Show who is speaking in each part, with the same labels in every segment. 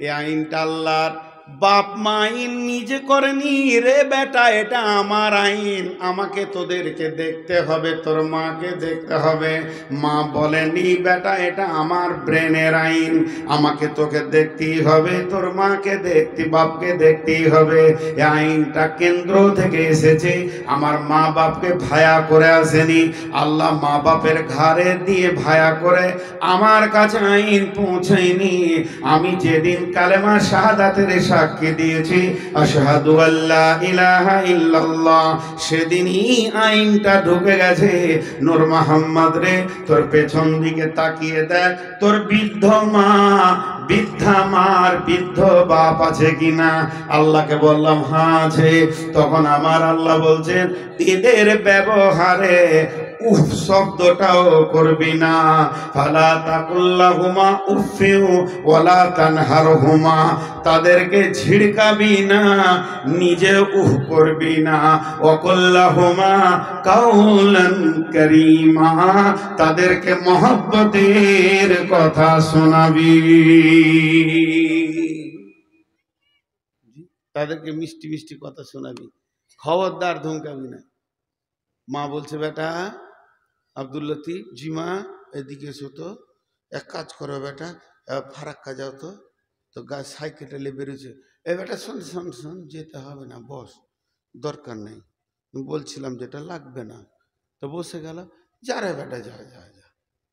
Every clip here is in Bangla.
Speaker 1: এ আইনটা আল্লাহর। বাপ মা আইন নিজে করেনি রে বেটা, এটা আমার আইন, আমাকে তোদেরকে দেখতে হবে, তোর মাকে দেখতে হবে। মা বলেনি বেটা এটা আমার ব্রেনের আইন, আমাকে তোকে দেখতেই হবে, তোর মাকে দেখতে, বাপকে দেখতেই হবে। এই আইনটা কেন্দ্র থেকে এসেছে, আমার মা বাপকে ভায়া করে আসেনি। আল্লাহ মা বাপের ঘাড়ে দিয়ে ভায়া করে আমার কাছে আইন পৌঁছায়নি। আমি যেদিন কালেমা শাহাদাতের সাক্ষী দিয়েছি আশহাদু আল্লা ইলাহা ইল্লাল্লাহ, সেদিনই আইনটা ঢুকে গেছে। নূর মোহাম্মদ রে, তোর পেছন দিকে তাকিয়ে দেখ, তোর বৃদ্ধ মা, বৃদ্ধা মার বৃদ্ধ বাপ আছে কিনা। আল্লাহকে বললাম হ্যাঁ আছে। তখন আমার আল্লাহ বলছেন এদের ব্যবহারে উফ শব্দটাও করবি না। ফালা তাকুল্লাহুমা উফিউ ওয়ালা তানহারহুমা, তাদেরকে ঝিড়কাবি না, নিজে উফ করবি না। ওয়াকুল্লাহুমা কাউলান কারীমা, তাদেরকে মহব্বতের কথা শোনাবি, তাদেরকে মিষ্টি মিষ্টি কথা শোনাবি, খবরদার ধমকাবি না। মা বলছে বেটা আব্দুল লতিফ, জি মা এদিকে এসো তো, এক কাজ করো বেটা, ফারাক্কা যাও তো। তো গাছ সাইকেলে বেরোছে, এ বেটা শোন শোন শোন, যেতে হবে না, বস, দরকার নেই, বলছিলাম যেটা লাগবে না। তো বসে গেল, যা রে বেটা যা যা যা,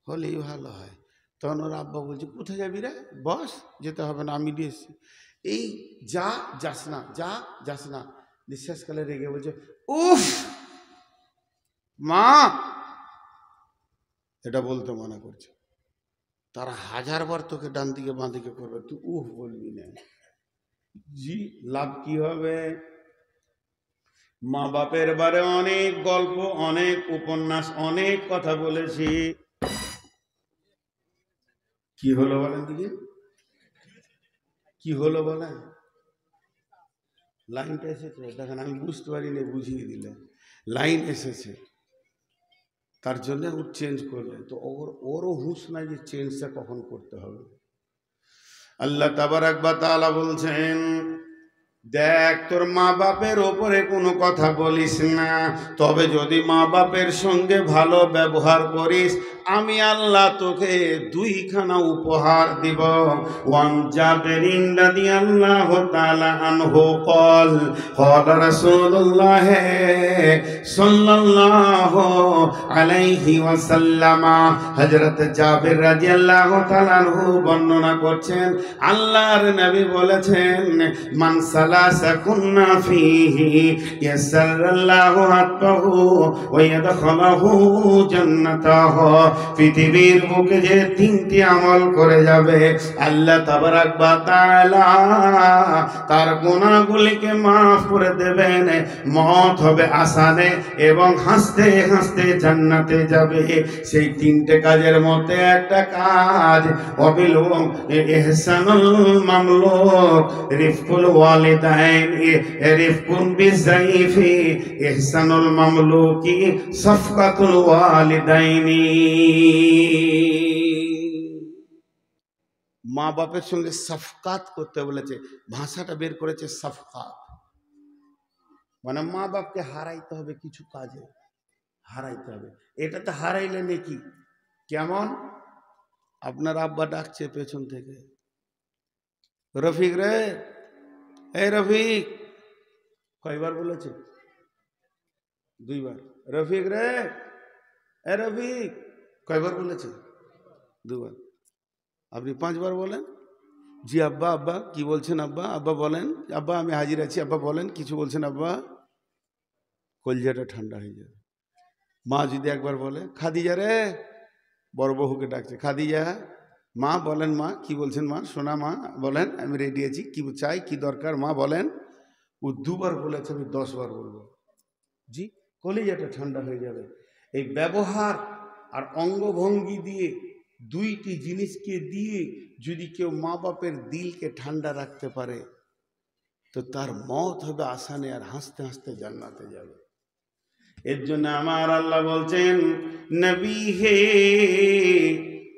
Speaker 1: হলেই ভালো হয়। তখন ওর আব্বা বলছে কোথায় যাবি রে, বস, যেতে হবে না, আমি দিয়ে এসছি। এই যা যাস না, যা যাস না, নিঃশ্বাসকালে রেগে বলছে উফ মা, এটা বলতে মানা করছে। তারা হাজারবার তোকে ডান দিকে বাঁ দিকে করবে, তুই উফ বলবি না। জি লাভ কি হবে? মা বাপের বারে অনেক গল্প, অনেক উপন্যাস, অনেক কথা বলেছি। কি হলো বলেন দিকে, কি হলো বলেন? লাইনটা এসেছে, দেখেন আমি বুঝতে পারিনি, বুঝিয়ে দিলেন। লাইন এসেছে, তার জন্য ও চেঞ্জ করলেন। তো ওরও হুঁশ নাই যে চেঞ্জটা কখন করতে হবে। আল্লাহ তাবারাক ওয়া তাআলা বলছেন দেখ তোর মা বাপের ওপরে কোনো কথা বলিস না, তবে যদি মা বাপের সঙ্গে ভালো ব্যবহার করিস আমি আল্লাহ তোকে দুইখানা উপহার দিব। ওয়ান জাবেরিন রাদিয়াল্লাহু তাআলা আনহু قال قال رسول الله সাল্লাল্লাহু আলাইহি ওয়াসাল্লাম, হযরত জাবের রাদিয়াল্লাহু তাআলা আনহু বর্ণনা করছেন আল্লাহর নবী বলেছেন মান সালাসা কুন্না ফীহি ইয়াসাল্লাল্লাহু আতবাহু ওয়া ইয়াদখুলুহু জান্নাতাহু, পৃথিবীর বুকে যে তিনটি আমল করে যাবে আল্লাহ তাবারাক ওয়া তাআলা তার গুনাহগুলিকে মাফ করে দেবেন, মওত হবে আসানে এবং হাসতে হাসতে জান্নাতে যাবে। সেই তিনটে কাজের মধ্যে একটা কাজ অবিলম্ব ইহসানুল মামলুক রিফকুল ওয়ালিদাইন রিফকুন বিযাইফি ইহসানুল মামলুকি সাফকাতুল ওয়ালিদাইনি। মা বাপের সঙ্গে সাফকাত করতে বলেছে, ভাষাটা বের করেছে সাফকাত, মানে মা বাপকে হারাইতে হবে, কিছু কাজে হারাইতে হবে। এটাতে হারাইলে নাকি কেমন? আপনার আব্বা ডাকছে পেছন থেকে, রফিক রে, এই রফিক, কয়বার বলেছে? দুইবার। রফিক রে, এ রফিক, কয়বার বলেছে? দুবার। আপনি 5 বার বলেন, জি আব্বা, আব্বা কি বলছেন আব্বা, আব্বা বলেন, আব্বা আমি হাজির আছি, আব্বা বলেন কিছু বলছেন আব্বা, কলজাটা ঠান্ডা হয়ে যাবে। মা যদি একবার বলে খাদিজা রে, বড় বহুকে ডাকছে, খাদিজা মা বলেন, মা কি বলছেন, মা শোনা, মা বলেন আমি রেডি আছি, কি চাই কি দরকার মা বলেন। ও 2 বার বলেছে, আমি 10 বার বলবো, জি কলিজাটা ঠান্ডা হয়ে যাবে। এই ব্যবহার আর অঙ্গভঙ্গি দিয়ে, দুইটি জিনিসকে দিয়ে যদি কেউ মা বাপের দিলকে ঠান্ডা রাখতে পারে তো তার মওত হবে আসানে, আর হাসতে হাসতে জান্নাতে যাবে। এর জন্য আমার আল্লাহ বলছেন নবী হে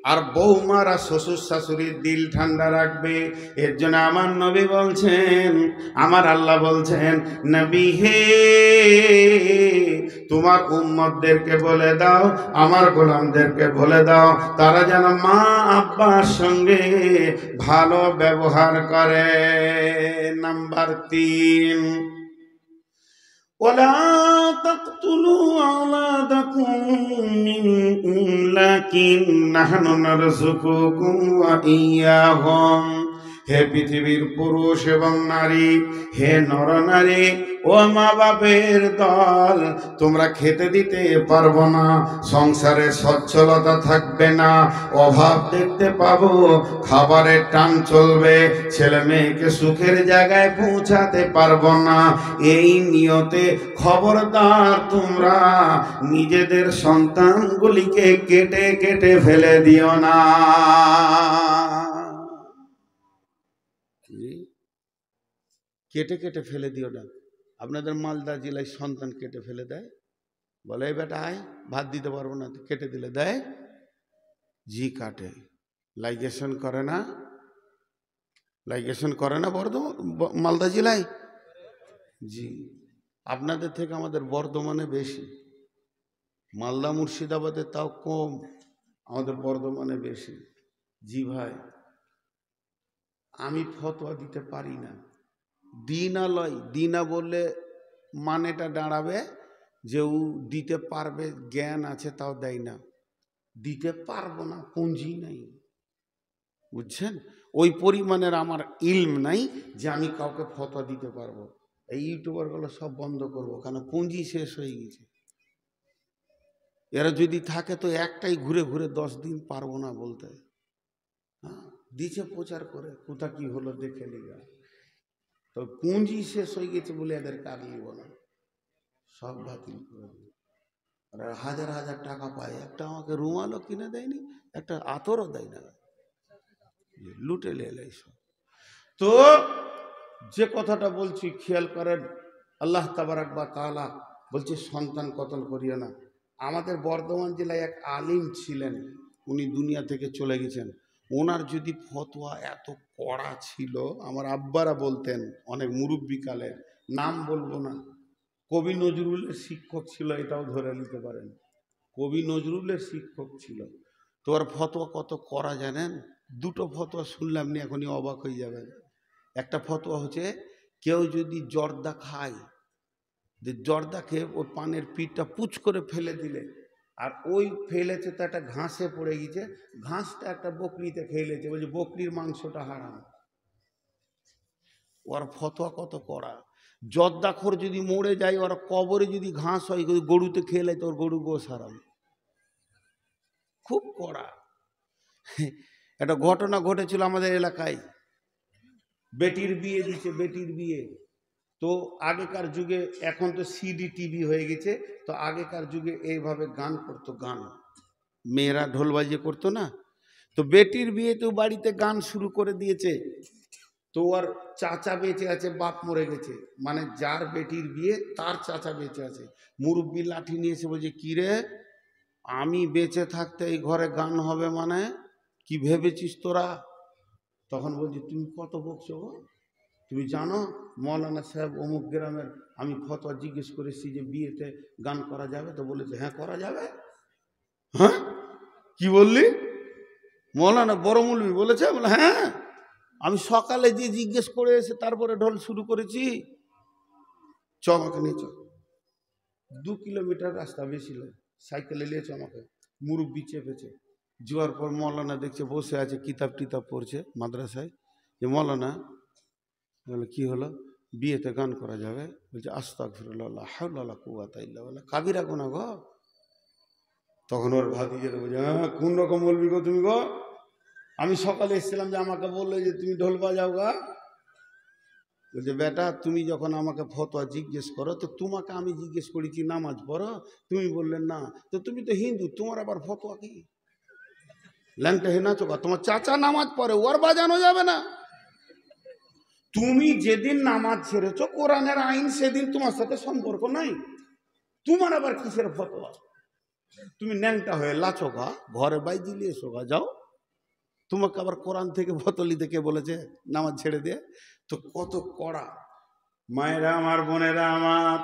Speaker 1: আর বৌমারা শ্বশুর শাশুড়ির দিল ঠান্ডা রাখবে। এর জন্য আমার নবী বলছেন, আমার আল্লাহ বলছেন, নবী হে তোমার উম্মতদেরকে বলে দাও, আমার গোলামদেরকে বলে দাও, তারা যেন মা আব্বার সঙ্গে ভালো ব্যবহার করে। নাম্বার 3, ولا تقتلوا أولادكم من إملاق نحن نرزقكم وإياهم। হে পৃথিবীর পুরুষ এবং নারী, হে নরনারী, ও মা বাপের দল, তোমরা খেতে দিতে পারবো না, সংসারে সচ্ছলতা থাকবে না, অভাব দেখতে পাবো, খাবারের টান চলবে, ছেলে মেয়েকে সুখের জায়গায় পৌঁছাতে পারবো না। এই নিয়তে খবরদার তোমরা নিজেদের সন্তানগুলিকে কেটে কেটে ফেলে দিও না। কেটে কেটে ফেলে দিও না। আপনাদের মালদা জেলায় সন্তান কেটে ফেলে দেয়, বলে এই বেটা আয়, ভাত দিতে পারবো না, কেটে দিলে দেয়, জি কাটে। লাইগেশন করে না, লাইগেশন করে না বর্ধমান মালদা জেলায়? জি, আপনাদের থেকে আমাদের বর্ধমানে বেশি, মালদা মুর্শিদাবাদে তাও কম, আমাদের বর্ধমানে বেশি। জি ভাই, আমি ফতোয়া দিতে পারি না। দিনা লয়, দিনা বললে মানেটা দাঁড়াবে যে ও দিতে পারবে, জ্ঞান আছে তাও দেয় না, দিতে পারবো না, পুঁজি নাই, বুঝছেন? ওই পরিমাণের আমার ইলম নাই যে আমি কাউকে ফতোয়া দিতে পারবো। এই ইউটিউবারগুলো সব বন্ধ করবো, কারণ পুঁজি শেষ হয়ে গেছে। এরা যদি থাকে তো একটাই ঘুরে ঘুরে 10 দিন পারবো না বলতে। হ্যাঁ, দিছে প্রচার করে, কোথা কি হলো দেখে নিগা। তো পুঁজি শেষ হয়ে গেছে বলে এদের কাজ নিব না, সব বাতিল করে দিল। আর হাজার হাজার টাকা পায়, একটা আমাকে রুমালও কিনে দেয়নি, একটা আতরও দেয় না, লুটে লেলাই সব। তো যে কথাটা বলছি খেয়াল করেন, আল্লাহ তাবারাক ওয়া তাআলা বলছে সন্তান কতল করিও না। আমাদের বর্ধমান জেলায় এক আলিম ছিলেন, উনি দুনিয়া থেকে চলে গেছেন। ওনার যদি ফতোয়া এত কড়া ছিল, আমার আব্বারা বলতেন, অনেক মুরব্বিকালের, নাম বলবো না, কবি নজরুলের শিক্ষক ছিল, এটাও ধরে নিতে পারেন, কবি নজরুলের শিক্ষক ছিল। তো ওর ফতোয়া কত কড়া জানেন? দুটো ফতোয়া শুনলাম নি, এখনই অবাক হয়ে যাবেন। একটা ফতোয়া হচ্ছে, কেউ যদি জর্দা খায়, যে জর্দা খেয়ে ওর পানের পিঠটা পুচ করে ফেলে দিলে, আর ওই ফেলেছে তো একটা ঘাসে পড়ে গেছে, ঘাসটা একটা বকরিতে খেলেছে, বলছে বকরির মাংসটা হারাম। ওর ফতোয়া কত কড়া। জর্দাখোর যদি মরে যায়, ওর কবরে যদি ঘাস হয়, গরুতে খেলে তো ওর গরু গোশ হারাম। খুব কড়া। একটা ঘটনা ঘটেছিল আমাদের এলাকায়, বেটির বিয়ে দিচ্ছে, বেটির বিয়ে। তো আগেকার যুগে, এখন তো সিডি টিভি হয়ে গেছে, তো আগেকার যুগে এইভাবে গান করতো, গান মেয়েরা ঢোল বাজিয়ে করতো না। তো বেটির বিয়েতেও বাড়িতে গান শুরু করে দিয়েছে। তো ওর চাচা বেঁচে আছে, বাপ মরে গেছে, মানে যার বেটির বিয়ে তার চাচা বেঁচে আছে। মুরব্বি লাঠি নিয়েছে, বলছে কি রে, আমি বেঁচে থাকতে এই ঘরে গান হবে মানে কি ভেবেছিস তোরা? তখন বলছি তুমি কত বকছো গো, তুমি জানো মৌলানা সাহেব অমুক গ্রামের, আমি ফতোয়া জিজ্ঞেস করেছি যে বিয়েতে গান করা যাবে, তো বলেছে হ্যাঁ করা যাবে। হ্যাঁ কি বললি? মৌলানা বড় মৌলবি বলেছে? বলে হ্যাঁ, আমি সকালে যে জিজ্ঞেস করে এসে তারপরে ঢোল শুরু করেছি। চ আমাকে নিয়ে চ, 2 কিলোমিটার রাস্তা, বেশি নয়, সাইকেলে নিয়েছে আমাকে, মুরব্বি চেপেছে। যাওয়ার পর মৌলানা দেখছে বসে আছে, কিতাব টিতাব পড়ছে মাদ্রাসায়। যে মৌলানা, বলে কি হলো? বিয়েতে গান করা যাবে? বলছে আস্তাগফিরুল্লাহ লা হাওলা ওয়ালা কুওয়াতা ইল্লা বিল্লাহ, কাবিরা গুনাহ গো। তখন ওর ভাতিজের বলছে হ্যাঁ কোন রকম বলবি গো তুমি গো, আমি সকালে এসেছিলাম যে আমাকে বললে যে তুমি ঢোল বাজাও গা। বলছে বেটা তুমি যখন আমাকে ফতোয়া জিজ্ঞেস করো, তো তোমাকে আমি জিজ্ঞেস করেছি নামাজ পড়ো, তুমি বললে না, তো তুমি তো হিন্দু, তোমার আবার ফতোয়া কি? ল্যাংটা হে নাচো গা, তোমার চাচা নামাজ পড়ে, ওর বাজানো যাবে না। তুমি যেদিন নামাজ ছেড়েছো, কোরআনের আইন সেদিন তোমার সাথে সম্পর্ক নাই, তোমার আবার কিসের ফতোয়া? তুমি ন্যাংটা হয়ে লাচো গা, ঘরে বাইজি নিয়ে এসো গা, যাও। তোমাকে আবার কোরআন থেকে ফতলি থেকে বলেছে নামাজ ছেড়ে দিয়ে। তো কত কড়া। মায়েরা আমার, বোনেরা আমার,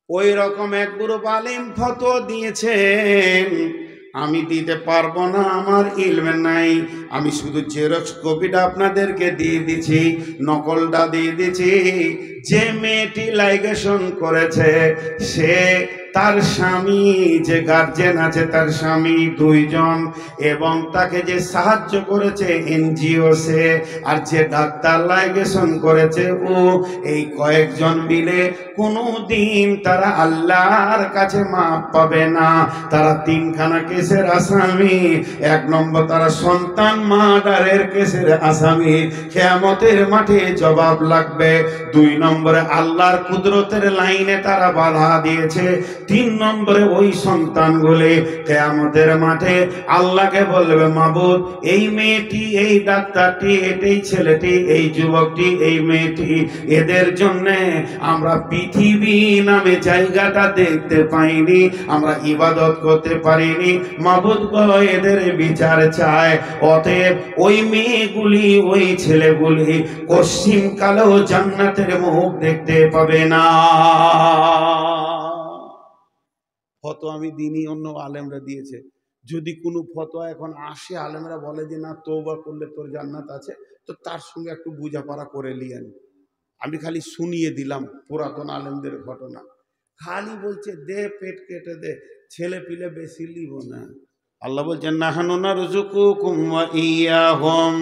Speaker 1: ওই রকম এক গ্রুপ আলিম ফতোয়া দিয়েছেন, আমি দিতে পারবো না, আমার ইলমে নাই। আমি শুধু জেরক্স কপিটা আপনাদেরকে দিয়ে দিচ্ছি, নকলটা দিয়ে দিচ্ছি। যে মেয়েটি লাইগেশন করেছে, সে তার স্বামী, যে গার্জেন আছে তার স্বামী 2 জন, এবং তাকে যে সাহায্য করেছে এনজিও সে, আর যে ডাক্তার লাইগেশন করেছে ও, এই কয়েকজন মিলে কোনো দিন তারা আল্লাহর কাছে মাপ পাবে না। তারা 3খানা কেসের আসামি। 1 নম্বর, তারা সন্তান মার্ডারের কেসের আসামি, কিয়ামতের মাঠে জবাব লাগবে। 2 নম্বরে, আল্লাহর কুদরতের লাইনে তারা বাধা দিয়েছে। 3 নম্বরে, ওই সন্তানগুলি কিয়ামতের মাঠে আল্লাহকে বলবে, মাবুদ, এই মেয়েটি, এই ডাক্তারটি, এই ছেলেটি, এই যুবকটি, এই মেয়েটি, এদের জন্য আমরা পৃথিবী নামে জায়গাটা দেখতে পাইনি, আমরা ইবাদত করতে পারিনি। মাবুদ গো, এদের বিচার চায়। অতএব ওই মেয়েগুলি, ওই ছেলেগুলি পশ্চিম কালেও জান্নাতের মুখ দেখতে পাবে না। ফতোয়া আমি দিনই, অন্য আলেমরা দিয়েছে। যদি কোনো ফতোয়া এখন আসে, আলেমরা বলে যে না, তওবা করলে তোর জান্নাত আছে, তো তার সঙ্গে একটু বুঝাপড়া করে লিয়েন। আমি খালি শুনিয়ে দিলাম পুরাতন আলেমদের ঘটনা। খালি বলছে দে, পেট কেটে দে, ছেলে পিলে বেশি লিব না। আল্লাহ বলছেন, নাহানু নারযুকুকুম ওয়া ইয়াহুম,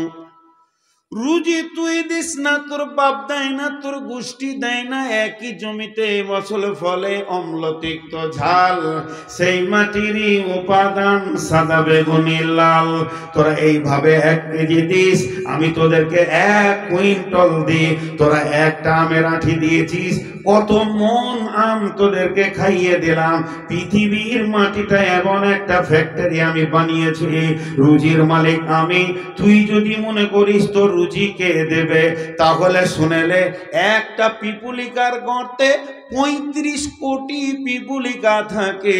Speaker 1: রুজি তুই দিস না, তোর বাপ দেয় না, তোর গোষ্ঠী দেয় না। একই জমিতে ফসল ফলে অম্ল তিক্ত ঝাল, সেই মাটিরই উপাদান সাদা বেগুনি লাল। তোরা এইভাবে 1 কেজি দিস, আমি তোদেরকে 1 কুইন্টাল দিই। তোরা একটা আমের আঁঠি দিয়েছিস, কত মন আম তোদেরকে খাইয়ে দিলাম। পৃথিবীর মাটিটা এমন একটা ফ্যাক্টরি আমি বানিয়েছি, রুজির মালিক আমি। তুই যদি মনে করিস তোর রুজি কে দেবে, তাহলে শুনেলে, একটা পিপুলিকার গর্তে 35 কোটি পিপুলিকা থাকে,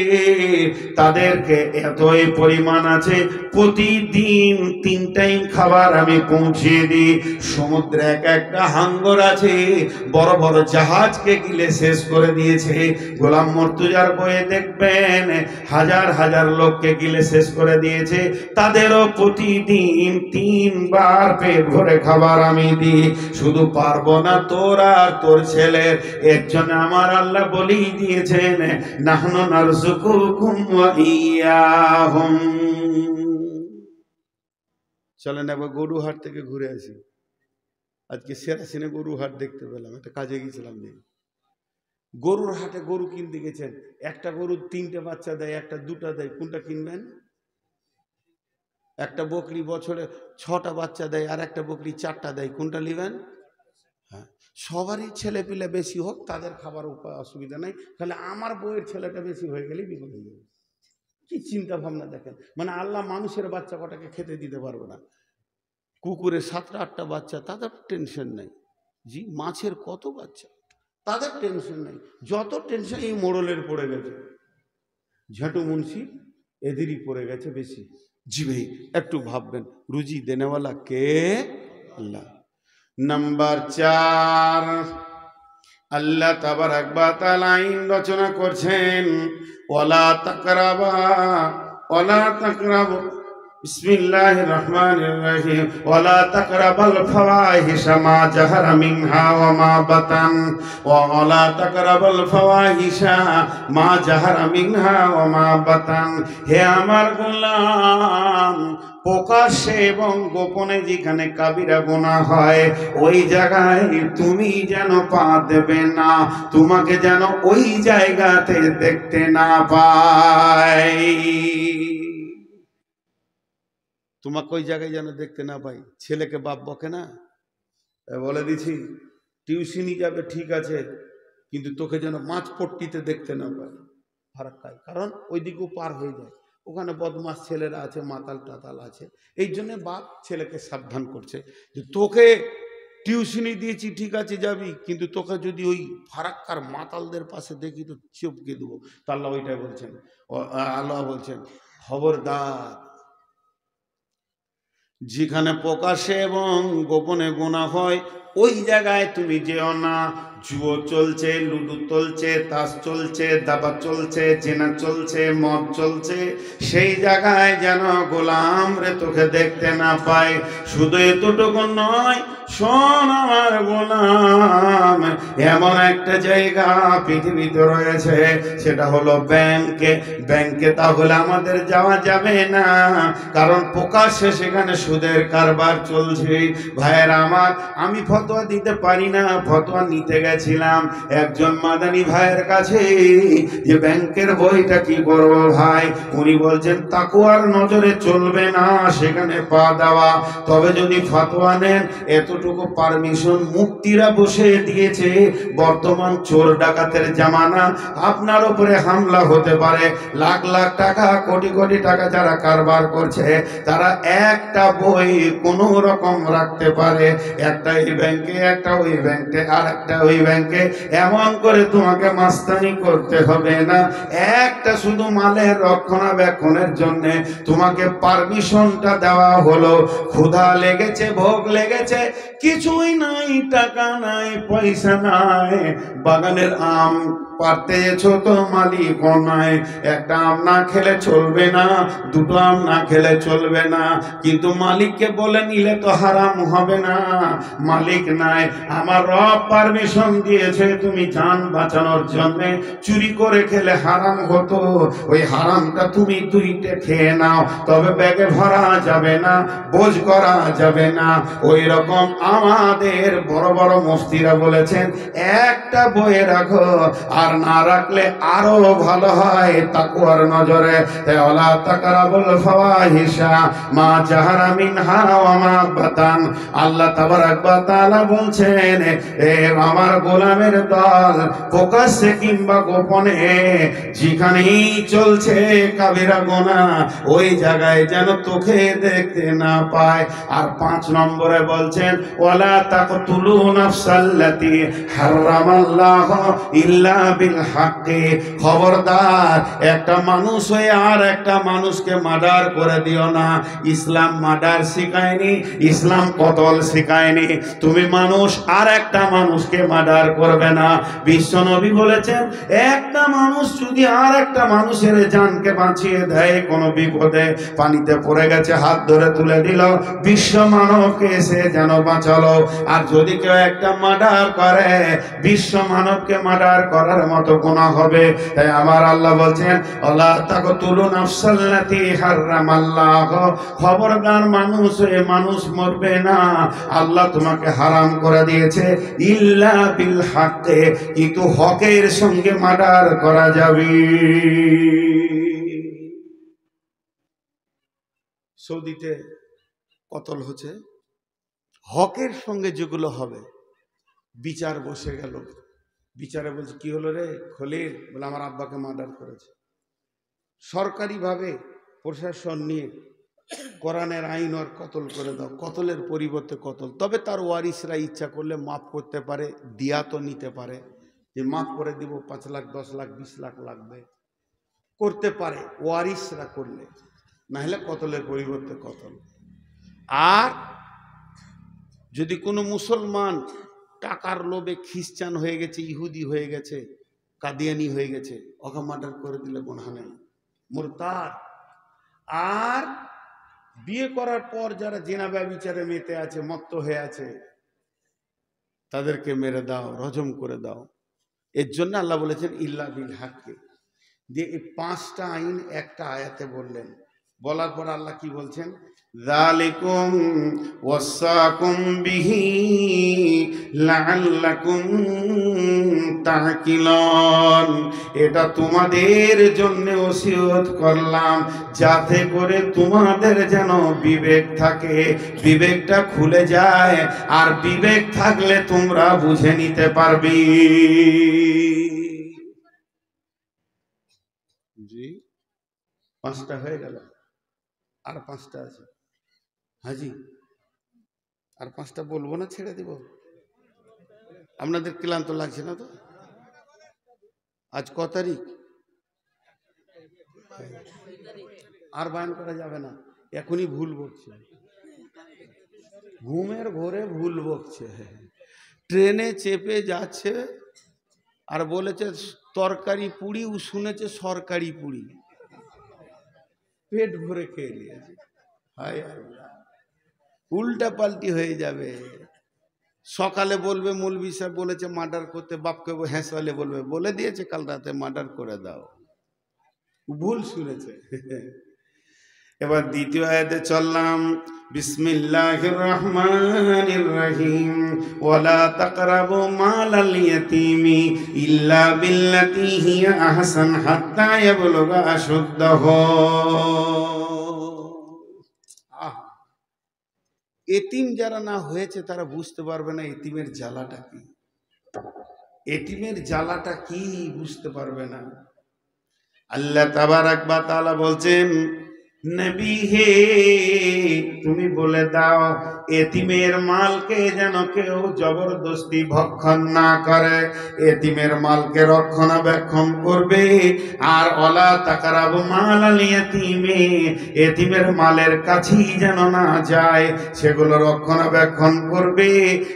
Speaker 1: তাদেরকে এতই পরিমাণ আছে, প্রতিদিন 3 টাইম খাবার আমি পৌঁছে দিই। সমুদ্রে একটা হাঙ্গর আছে, বড় বড় জাহাজকে গিলে শেষ করে দিয়েছে। গোলাম মর্তুজার বইয়ে দেখবেন, হাজার হাজার লোককে গিলে শেষ করে দিয়েছে। তাদেরও প্রতিদিন 3 বার পেট ভরে খাবার আমি দিই। শুধু পারবো না তোর আর তোর ছেলের। এর জন্য আমার আল্লাহ বলেই দিয়েছেন, নাহনু নারযুকুকুম ওয়া ইয়াহুম। চলেন একবার গরুহাট থেকে ঘুরে আসি। আজকে সেরাসিনে গরুহাট দেখতে পেলাম, একটা কাজে গেছিলাম। গরুর হাটে গরু কিনতে গেছেন, একটা গরু 3টে বাচ্চা দেয়, একটা 2টা দেয়, কোনটা কিনবেন? একটা বকরি বছরে 6টা বাচ্চা দেয়, আর একটা বকরি 4টা দেয়, কোনটা নেবেন? হ্যাঁ, সবারই ছেলে পিলে বেশি হোক, তাদের খাবার উপায় অসুবিধা নাই, তাহলে আমার বউয়ের ছেলেটা বেশি হয়ে গেলেই বিপদ হয়ে যাবে। কি চিন্তা ভাবনা দেখেন, মানে আল্লাহ মানুষের বাচ্চা কটাকে খেতে দিতে পারবে না। কুকুরের 7টা 8টা বাচ্চা, তাদের টেনশন নেই। জি, মাছের কত বাচ্চা, তাদের টেনশন নেই। যত টেনশন এই মোড়লের পড়ে গেছে, ঝাঁটু মুন্সি এদেরই পড়ে গেছে বেশি। জি ভাই, একটু ভাববেন, রুজি দেনেওয়ালা কে? আল্লাহ। নাম্বার 4, আল্লাহ তাবারাক ওয়া তাআলা আইন রচনা করছেন, ওয়ালা তাকরাবা, ওয়ালা তাকরাবু, বিসমিল্লাহির রহমানির রহিম, ওয়ালা তাকরাবাল ফাওয়াহিশা মা জাহারা মিনহা ওয়া মা বাতান, ওয়ালা তাকরাবাল ফাওয়াহিশা মা জাহারা মিনহা ওয়া মা বাতান। হে আমার গোলাম, প্রকাশ্যে এবং গোপনে যেখানে কাবিরা গুনাহ হয়, ওই জায়গায় তুমি যেন পা দেবে না, তোমাকে যেন ওই জায়গাতে দেখতে না পাই। তোমাকে ওই জায়গায় যেন দেখতে না পাই। ছেলেকে বাপ বকে না, বলে দিছি টিউশনি যাবে ঠিক আছে, কিন্তু তোকে যেন মাঝপট্টিতে দেখতে না পাই, ফারাক খায়। কারণ ওই দিকেও পার হয়ে যায়, ওখানে বদমাস ছেলেরা আছে, মাতাল টাতাল আছে। এই জন্য বাপ ছেলেকে সাবধান করছে যে তোকে টিউশনি দিয়েছি ঠিক আছে যাবি, কিন্তু তোকে যদি ওই ফারাক্কার মাতালদের পাশে দেখি তো চুপকে দেবো। তো আল্লাহ ওইটাই বলছেন, আল্লাহ বলছেন খবরদার, যেখানে প্রকাশ্যে এবং গোপনে গুনাহ হয় ওই জায়গায় তুমি যেও না। জুয়ো চলছে, লুডু চলছে, তাস চলছে, দাবা চলছে, জেনা চলছে, মদ চলছে, সেই জায়গায় যেন গোলাম রে তোকে দেখতে না পায়। শুধু এতটুকু নয়, শোন আমার গোলাম, এমন একটা জায়গা পৃথিবীতে রয়েছে, সেটা হলো ব্যাংকে। ব্যাংকে তাহলে আমাদের যাওয়া যাবে না, কারণ প্রকাশ্যে সেখানে সুদের কারবার চলছে। ভাইয়ের আমার, আমি ফতোয়া দিতে পারি না, ফতোয়া নিতে গেছিলাম একজন মাদানী ভাইয়ের কাছে যে ব্যাংকের বইটা কি করবো ভাই। উনি বলছেন তাকওয়ার নজরে চলবে না সেখানে পা দেওয়া, তবে যদি ফতোয়া নেন এতটুকু পারমিশন মুক্তিরা বসে দিয়েছে। বর্তমান চোর ডাকাতের জামানা, আপনার উপরে হামলা হতে পারে। লাখ লাখ টাকা, কোটি কোটি টাকা যারা কারবার করছে, তারা একটা বই কোনো রকম রাখতে পারে, একটা এই ব্যাংকে, একটা ওই ব্যাংকে, আর একটা ওই ব্যাংকে। এমন করে তোমাকে মাস্তানি করতে হবে না, একটা শুধু মালের রক্ষণাবেক্ষণের জন্য তোমাকে পারমিশনটা দেওয়া হলো। ক্ষুধা লেগেছে, ভোগ লেগেছে, কিছুই নাই, টাকা নাই, পয়সা নাই, বাগানের আম পারতে এসো তো মালিক নাই, একটা আম না খেলে চলবে না, দুটো আম না খেলে চলবে না, কিন্তু মালিককে বলে নিলে তো হারাম হবে না। মালিক নাই, আমার রব পারমিশন দিয়েছে, তুমি জান বাঁচানোর জন্য চুরি করে খেলে হারাম হতো, ওই হারামটা তুমি দুইটে খেয়ে নাও, তবে ব্যাগে ভরা যাবে না, বোঝ করা যাবে না। ওই রকম আমাদের বড় বড় মুফতিরা বলেছেন একটা বইয়ে রাখো, আর না রাখলে আরো ভালো হয় তাকওয়ার নজরে। ওয়ালা তাকরাবুল ফাওয়াহিশা মা জাহারা মিনহা ওয়া মা বাতান। আল্লাহ তাবারাক ওয়া তাআলা বলছেন, এ আমার গোলামের দল, প্রকাশ্যে কিংবা গোপনে যেখানেই চলছে কাবিরা গুনাহ, ওই জায়গায় যেন তোকে দেখতে না পায়। আর 5 নম্বরে বলছেন ওয়ালা তাকতুলু নাফসাল্লাতী হারামাল্লাহু ইল্লা বিল হাক্কি। খবরদার, একটা মানুষ হয়ে আর একটা মানুষকে মার্ডার করে দিও না। ইসলাম মার্ডার শিখায়নি, ইসলাম কতল শিখায়নি। তুমি মানুষ, আর একটা মানুষকে মার্ডার করবে না। বিশ্বনবী বলেছেন একটা মানুষ যদি আর একটা মানুষের জানকে বাঁচিয়ে দেয়, কোনো বিপদে পানিতে পড়ে গেছে, হাত ধরে তুলে দিল, বিশ্ব মানবকে এসে যেন বাঁচালো। আর যদি কেউ একটা মার্ডার করে, বিশ্ব মানবকে মার্ডার করার মতো গুনাহ হবে। তাই আমার আল্লাহ বলছেন ওয়ালা তাকতুলু নাফসাল্লাতী হারামাল্লাহ। খবরদার, মানুষ হয়ে মানুষ মরবে না, আল্লাহ তোমাকে হারাম করে দিয়েছে ইল্লা বিল হাক্কি, কিন্তু হকের সঙ্গে মার্ডার করা যাবে। সৌদিতে কতল হচ্ছে, হকের সঙ্গে যেগুলো হবে। বিচার বসে গেল, বিচারে বলছে কি হলো রে খলিল? বলে আমার আব্বাকে মার্ডার করেছে। সরকারিভাবে প্রশাসন নিয়ে কোরআনের আইন ওর কতল করে দাও, কতলের পরিবর্তে কতল। তবে তার ওয়ারিসরা ইচ্ছা করলে মাফ করতে পারে, দিয়া তো নিতে পারে, যে মাফ করে দিব, 5 লাখ 10 লাখ 20 লাখ লাগবে, করতে পারে ওয়ারিসরা করলে, না হলে কতলের পরিবর্তে কতল। আর যদি কোনো মুসলমান টাকার লোভে খ্রিস্টান হয়ে গেছে, ইহুদি হয়ে গেছে, কাদিয়ানি হয়ে গেছে, ওকে মার্ডার করে দিলে গুনাহ নেই, মুরতাদ। আর বিয়ে করার পর যারা জিনা ব্যভিচারে মেতে আছে, মত্ত হয়ে আছে, তাদেরকে মেরে দাও, রজম করে দাও। এর জন্য আল্লাহ বলেছেন ইল্লা বিল হাক্কি দিয়ে। এই 5টা আইন একটা আয়াতে বললেন, বলার পর আল্লাহ কি বলছেন? যালিকুম ওয়াসাকুম বিহি লাআল্লাকুম তাকিলুন। এটা তোমাদের জন্য ওসিয়ত করলাম, যাতে করে তোমাদের যেন বিবেক থাকে, বিবেকটা খুলে যায়, আর বিবেক থাকলে তোমরা বুঝে নিতে পারবে। জি, 5টা হয়ে গেল, আর 5টা আছে। হাজি আর 5টা বলবো না, ছেড়ে দিব? আপনাদের ক্লান্ত লাগছে না তো? আজ ক তারিখ? আর বায়ন করা যাবে না, এখনই ভুল বকছে, ঘুমের ঘোরে ভুল বকছে। ট্রেনে চেপে যাচ্ছে আর বলেছে তরকারি পুরি, ও শুনেছে সরকারি পুরি, পেট ভরে খেয়ে নিয়েছে। হায় আল্লাহ, উল্টা পাল্টি হয়ে যাবে। সকালে বলবে মৌলভী সাহেব বলেছে মার্ডার করতে, বাপকে হেঁসালে বলবে বলে দিয়েছে কাল রাতে মার্ডার করে দাও, ভুল শুনেছে। এবার দ্বিতীয় আয়াতে চললাম। বিসমিল্লাহির রাহমানির রহিম। ওয়ালা তাকরাবু মালাল ইয়াতীমি ইল্লা বিল্লাতী হিয়া আহসান হাত্তা ইয়াবলুগা আশুদ্দাহু। এতিম যারা না হয়েছে তারা বুঝতে পারবে না এতিমের জ্বালাটা কি, এতিমের জ্বালাটা কি বুঝতে পারবে না। আল্লাহ তাবারাক ওয়া তাআলা বলছেন, নবী হে তুমি বলে দাও এতিমের মালকে যেন কেউ জবরদস্তি ভক্ষণ না করে, এতিমের মালকে রক্ষণাবেক্ষণ করবে। আর ওয়ালা তাকরাবু মালাল ইয়াতীমি, এতিমের মালের কাছেই যেন না যায়, সেগুলো রক্ষণাবেক্ষণ করবে।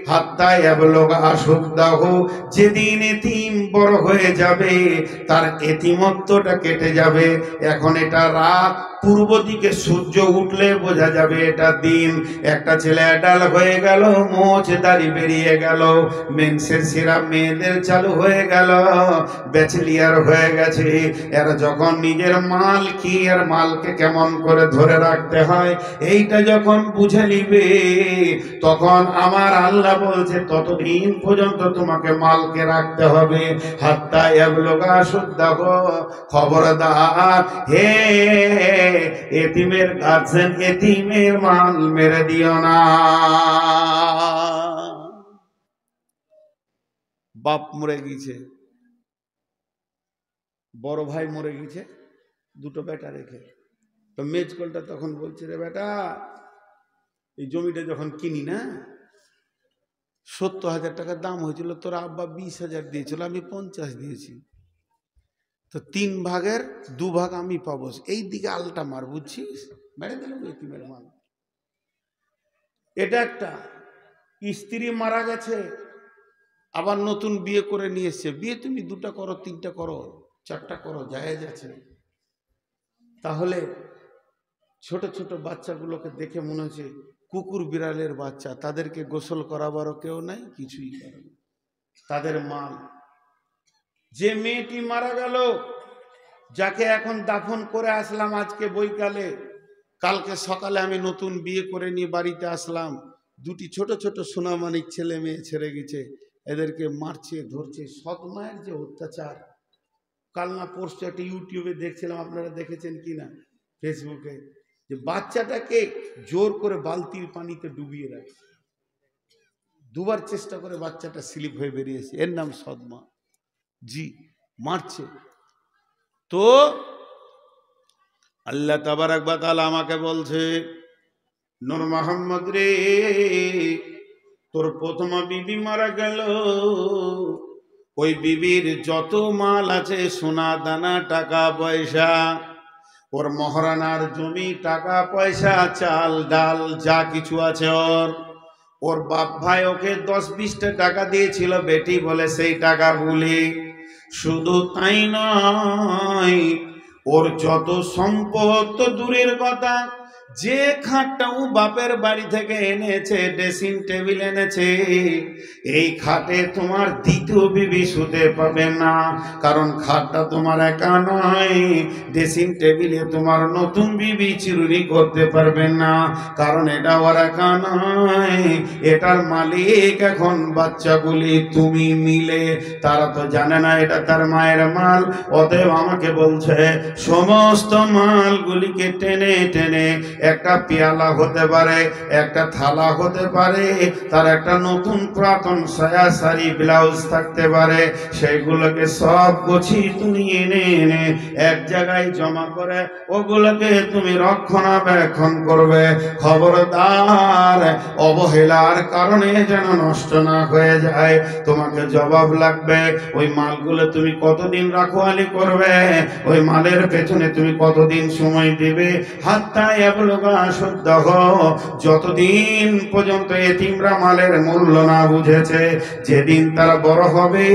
Speaker 1: হাত্তা ইয়াবলুগা আশুদ্দাহু, যেদিন এতিম বড় হয়ে যাবে তার এতিমত্বটা কেটে যাবে। এখন এটা রাত, পূর্ব দিকে সূর্য উঠলে বোঝা যাবে এটা দিন। একটা ছেলে অ্যাডাল্ট হয়ে গেল, মোচ দাড়ি বেরিয়ে গেল, মেন্সের সিরাপ মেয়েদের চালু হয়ে গেল, ব্যাচেলিয়ার হয়ে গেছে। এরা যখন নিজের মাল কি আর মালকে কেমন করে ধরে রাখতে হয় এইটা যখন বুঝে নিবে, তখন আমার আল্লাহ বলছে ততদিন পর্যন্ত তোমাকে মালকে রাখতে হবে। হাত্তা ইয়াবলুগা আশুদ্দাহু, খবরদার হে এতিমের গার্জেন, এতিমের মাল মেরে দিও না। বাপ মরে গেছে, বড় ভাই মরে গেছে, দুটো বেটা রেখে, তো মেজকলটা তখন বলছে রে বেটা, এই জমিটা যখন কিনি না 70,000 টাকা দাম হয়েছিল, তোর আব্বা 20,000 দিয়েছিল, আমি 50 দিয়েছি, তো 3 ভাগের 2 ভাগ আমি পাবো, এই দিকে আলটা মার, বুঝছিস? মেরে দিলাম এতিমের মাল। এটা একটা। স্ত্রী মারা গেছে, আবার নতুন বিয়ে করে নিয়ে এসছে, বিয়ে তুমি 2টা করো, 3টা করো, 4টা করো, জায়েজ আছে। তাহলে ছোট ছোট বাচ্চাগুলোকে দেখে মনে হচ্ছে কুকুর বিড়ালের বাচ্চা, তাদেরকে গোসল করাবারও কেউ নাই, কিছুই করে না, তাদের মাল। যে মেয়েটি মারা গেল, যাকে এখন দাফন করে আসলাম আজকে বৈকালে, কালকে সকালে আমি নতুন বিয়ে করে নিয়ে বাড়িতে আসলাম, 2টি ছোট ছোট সোনামানিক ছেলে মেয়ে ছেড়ে গেছে, এদেরকে মারছে ধরছে। সৎ মায়ের যে অত্যাচার, কাল না পরশু একটা ইউটিউবে দেখছিলাম, আপনারা দেখেছেন কিনা ফেসবুকে, যে বাচ্চাটাকে জোর করে বালতির পানিতে ডুবিয়ে রাখছে, 2বার চেষ্টা করে বাচ্চাটা স্লিপ হয়ে বেরিয়েছে, এর নাম সৎমা। জি, মারছে। তো আল্লাহ তাবারাক ওয়া তাআলা আমাকে বলছে, নূর মোহাম্মদ রে, তোর প্রথম বিবি মারা গেল, ওই বিবির যত মাল আছে, সোনা দানা টাকা পয়সা, ওর মহারানার জমি, টাকা পয়সা, চাল ডাল যা কিছু আছে, ওর বাপ ভাই ওকে 10-20টা টাকা দিয়েছিল বেটি বলে, সেই টাকাগুলি। শুধু তাই নয়, ওর যত সম্পদ তো দূরের কথা, যে খাটটাও বাপের বাড়ি থেকে এনেছে, ড্রেসিং টেবিল এনেছে, এই খাটে তোমার দ্বিতীয় বিবি শুতে পাবে না, কারণ খাটটা তোমার একা নয়, ড্রেসিং টেবিলে তোমার নতুন বিবি চিরুনি করতে পারবে না, কারণ এটা ওর একা নয়, এটার মালিক এখন বাচ্চাগুলি তুমি মিলে। তারা তো জানে না এটা তার মায়ের মাল। অতএব আমাকে বলছে সমস্ত মালগুলিকে টেনে টেনে একটা পেয়ালা হতে পারে, একটা থালা হতে পারে, তার একটা নতুন পুরাতন সায়া শাড়ি ব্লাউজ থাকতে পারে, সেইগুলোকে সব গুছিয়ে তুমি এনে এনে এক জায়গায় জমা করে ওগুলোকে তুমি রক্ষণাবেক্ষণ করবে। খবরদার, অবহেলার কারণে যেন নষ্ট না হয়ে যায়। তোমাকে জবাব লাগবে। ওই মালগুলো তুমি কতদিন রাখওয়ালি করবে, ওই মালের পেছনে তুমি কতদিন সময় দিবে। হাত্তা ইয়াবলুগা আশুদ্দাহ, যতদিন পর্যন্ত এতিমরা মালের মূল্য না বুঝেছে, যেদিন তারা বড় হবে,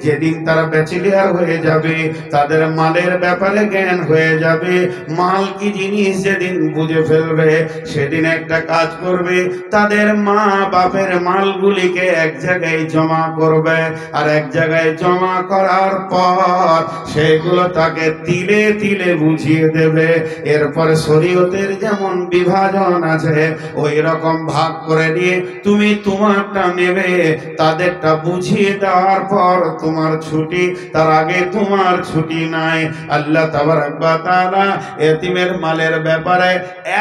Speaker 1: যেদিন তারা ব্যাচেলিয়ার হয়ে যাবে, তাদের মালের ব্যাপারে জ্ঞান হয়ে যাবে, মাল কি জিনিস যেদিন বুঝে ফেলবে, সেদিন একটা কাজ করবে, তাদের মা বাপের মালগুলিকে এক জায়গায় জমা করবে, আর এক জায়গায় জমা করার পর সেগুলো তাকে তিলে তিলে বুঝিয়ে দেবে। এরপরে শরীয়তের যেমন বিভাজন আছে ওই রকম ভাগ করে নিয়ে তুমি তোমারটা নেবে, তাদেরটা বুঝিয়ে দেওয়ার পর তোমার ছুটি, তার আগে তোমার ছুটি নাই। আল্লাহ তাবারক ওয়া তাআলা এতিমের মালের ব্যাপারে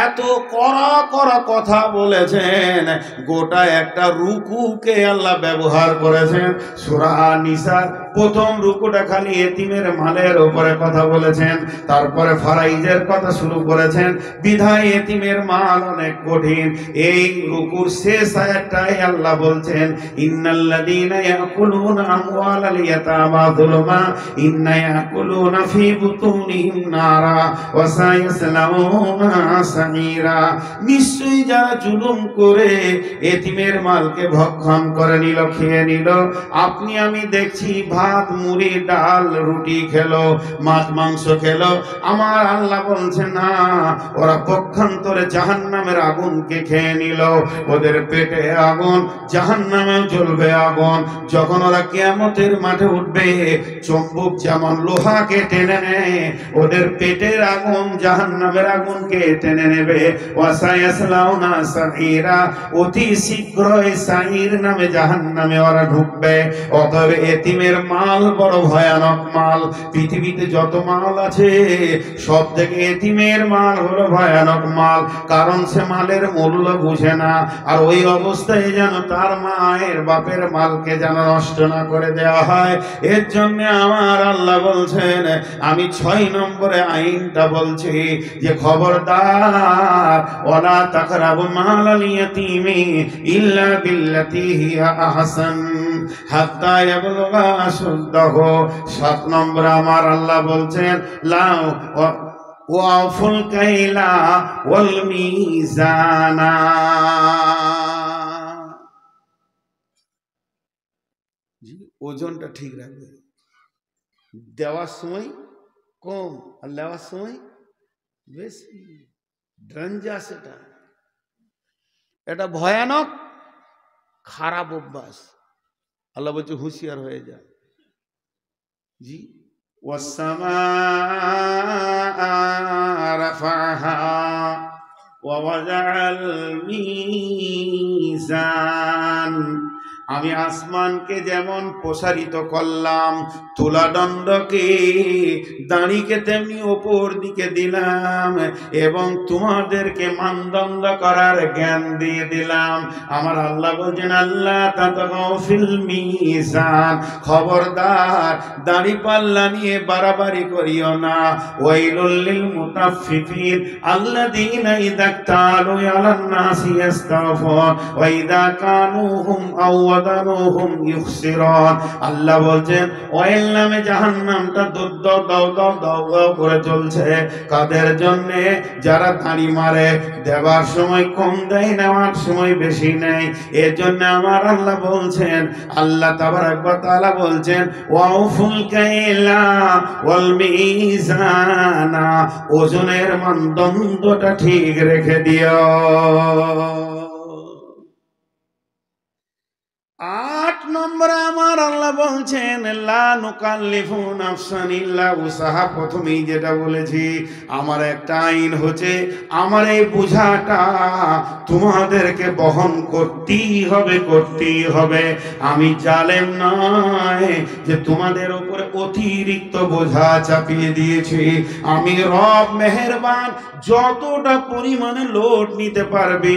Speaker 1: এত কড়া কড়া কথা বলেছেন, গোটা একটা রুকুকে আল্লাহ ব্যবহার করেছেন। সূরা নিসার প্রথম রুকুটা খালি এতিমের মালের উপরে কথা বলেছেন, তারপরে ফারাইজের কথা শুরু করেছেন। বিধায় এতিমের মাল অনেক কঠিন। এই রুকুর শেষ আয়াতটাই আল্লাহ বলছেন, ইন্নাল্লাযীনা ইয়াকুলুনা আমওয়ালাল ইয়াতামা যুলমা ইন্না ইয়াকুলুনা ফী বুতুনিহিম নারা ওয়া সায়াসলাউনা সাঈরা। নিশ্চয়ই যারা জুলুম করে এতিমের মালকে ভক্ষণ করে নিল, খেয়ে নিল, আপনি আমি দেখছি ভাত মুড়ি ডাল রুটি খেলো, মাছ মাংস খেলো, আমার আল্লাহ বলছে না, ওরা পক্ষান্তরে জাহান্নামের আগুনকে খেয়ে নিল, ওদের পেটে আগুন, জাহান্নামেও জ্বলবে আগুন। যখন ওরা কিয়ামতের মাঠে উঠবে, চুম্বক যেমন লোহাকে টেনে নেয়, ওদের পেটের আগুন জাহান্নামের আগুনকে টেনে নেবে। ওয়াসায়াসলাউনা সাঈরা, অতি শীঘ্রই সাঈর নামে জাহান্নামে ওরা ঢুকবে। অতএব এতিমের মাল বড় ভয়ানক মাল। পৃথিবীতে যত মাল আছে সব থেকে এতিমের মাল হলো ভয়ানক মাল, কারণ সে মালের মূল্য বুঝে না। আর ওই অবস্থায় যেন তার মায়ের বাপের মালকে যেন নষ্ট না করে দেওয়া হয়। এর জন্য আমার আল্লাহ বলছেন, আমি 6 নম্বরে আইনটা বলছি যে খবরদার, ওয়ালা তাকরাবু মালাল ইয়াতীমি ইল্লা বিল্লাতী হিয়া আহসান হাত্তা ইয়াবলুগা আশুদ্দাহ। 7 নম্বরে আমার আল্লাহ বলছেন, লাউ ওয়াফুল কাইলা ওয়াল মিজানা। ওজনটা ঠিক রাখবে। দেওয়ার সময় কম আর নেওয়ার সময় বেশি। ড্রাঞ্জা সেটা, এটা ভয়ানক খারাপ অভ্যাস। আল্লাহ বলছে হুঁশিয়ার হয়ে যা। জি, ওয়াসসামাআ রাফাহা ওয়া ওয়াযাআল মিজান। আমি আসমানকে যেমন প্রসারিত করলাম, তুলাদণ্ডকে দাঁড়িকে তেমনি ওপর দিকে দিলাম, এবং তোমাদেরকে মানদণ্ড করার জ্ঞান দিয়ে দিলাম। আমার আল্লাহ বলছেন, আল্লাহ তাতগাউ ফিল মিজান, খবরদার দাড়ি পাল্লা নিয়ে বাড়াবাড়ি করিও না। ওয়াইলুল লিল মুতাফফিফিন আল্লাযীনা ইযা তালু আলান নাসি ইস্তাগফুন ওয়া ইযা কানুহুম আও ওয়াদানুহুম ইখসিরুন। আল্লাহ বলছেন, ওয়াইল নামে জাহান্নামটা দাও দাও দাও দাও করে চলছে। কাদের জন্য? যারা দাড়ি মারে, দেওয়ার সময় কম দেয়, নেওয়ার সময় বেশি নেয়। এর জন্য আমার আল্লাহ বলছেন, আল্লাহ তাবারক ওয়া তাআলা বলছেন, ওয়াউফুল কাইলা ওয়াল মিজানা, ওজনের মানদণ্ডটা ঠিক রেখে দিও। 8 নম্বরে আমার আল্লাহ বলছেন লা নুকাল্লিফু নাফসান ইল্লা উসাহা। প্রথমেই যেটা বলেছি, আমার একটা আইন হচ্ছে আমার এই বোঝাটা তোমাদেরকে বহন করতেই হবে, করতেই হবে। আমি জালেম নয় যে তোমাদের উপরে অতিরিক্ত বোঝা চাপিয়ে দিয়েছি। আমি রব মেহেরবান, যতটা পরিমাণে লোড নিতে পারবে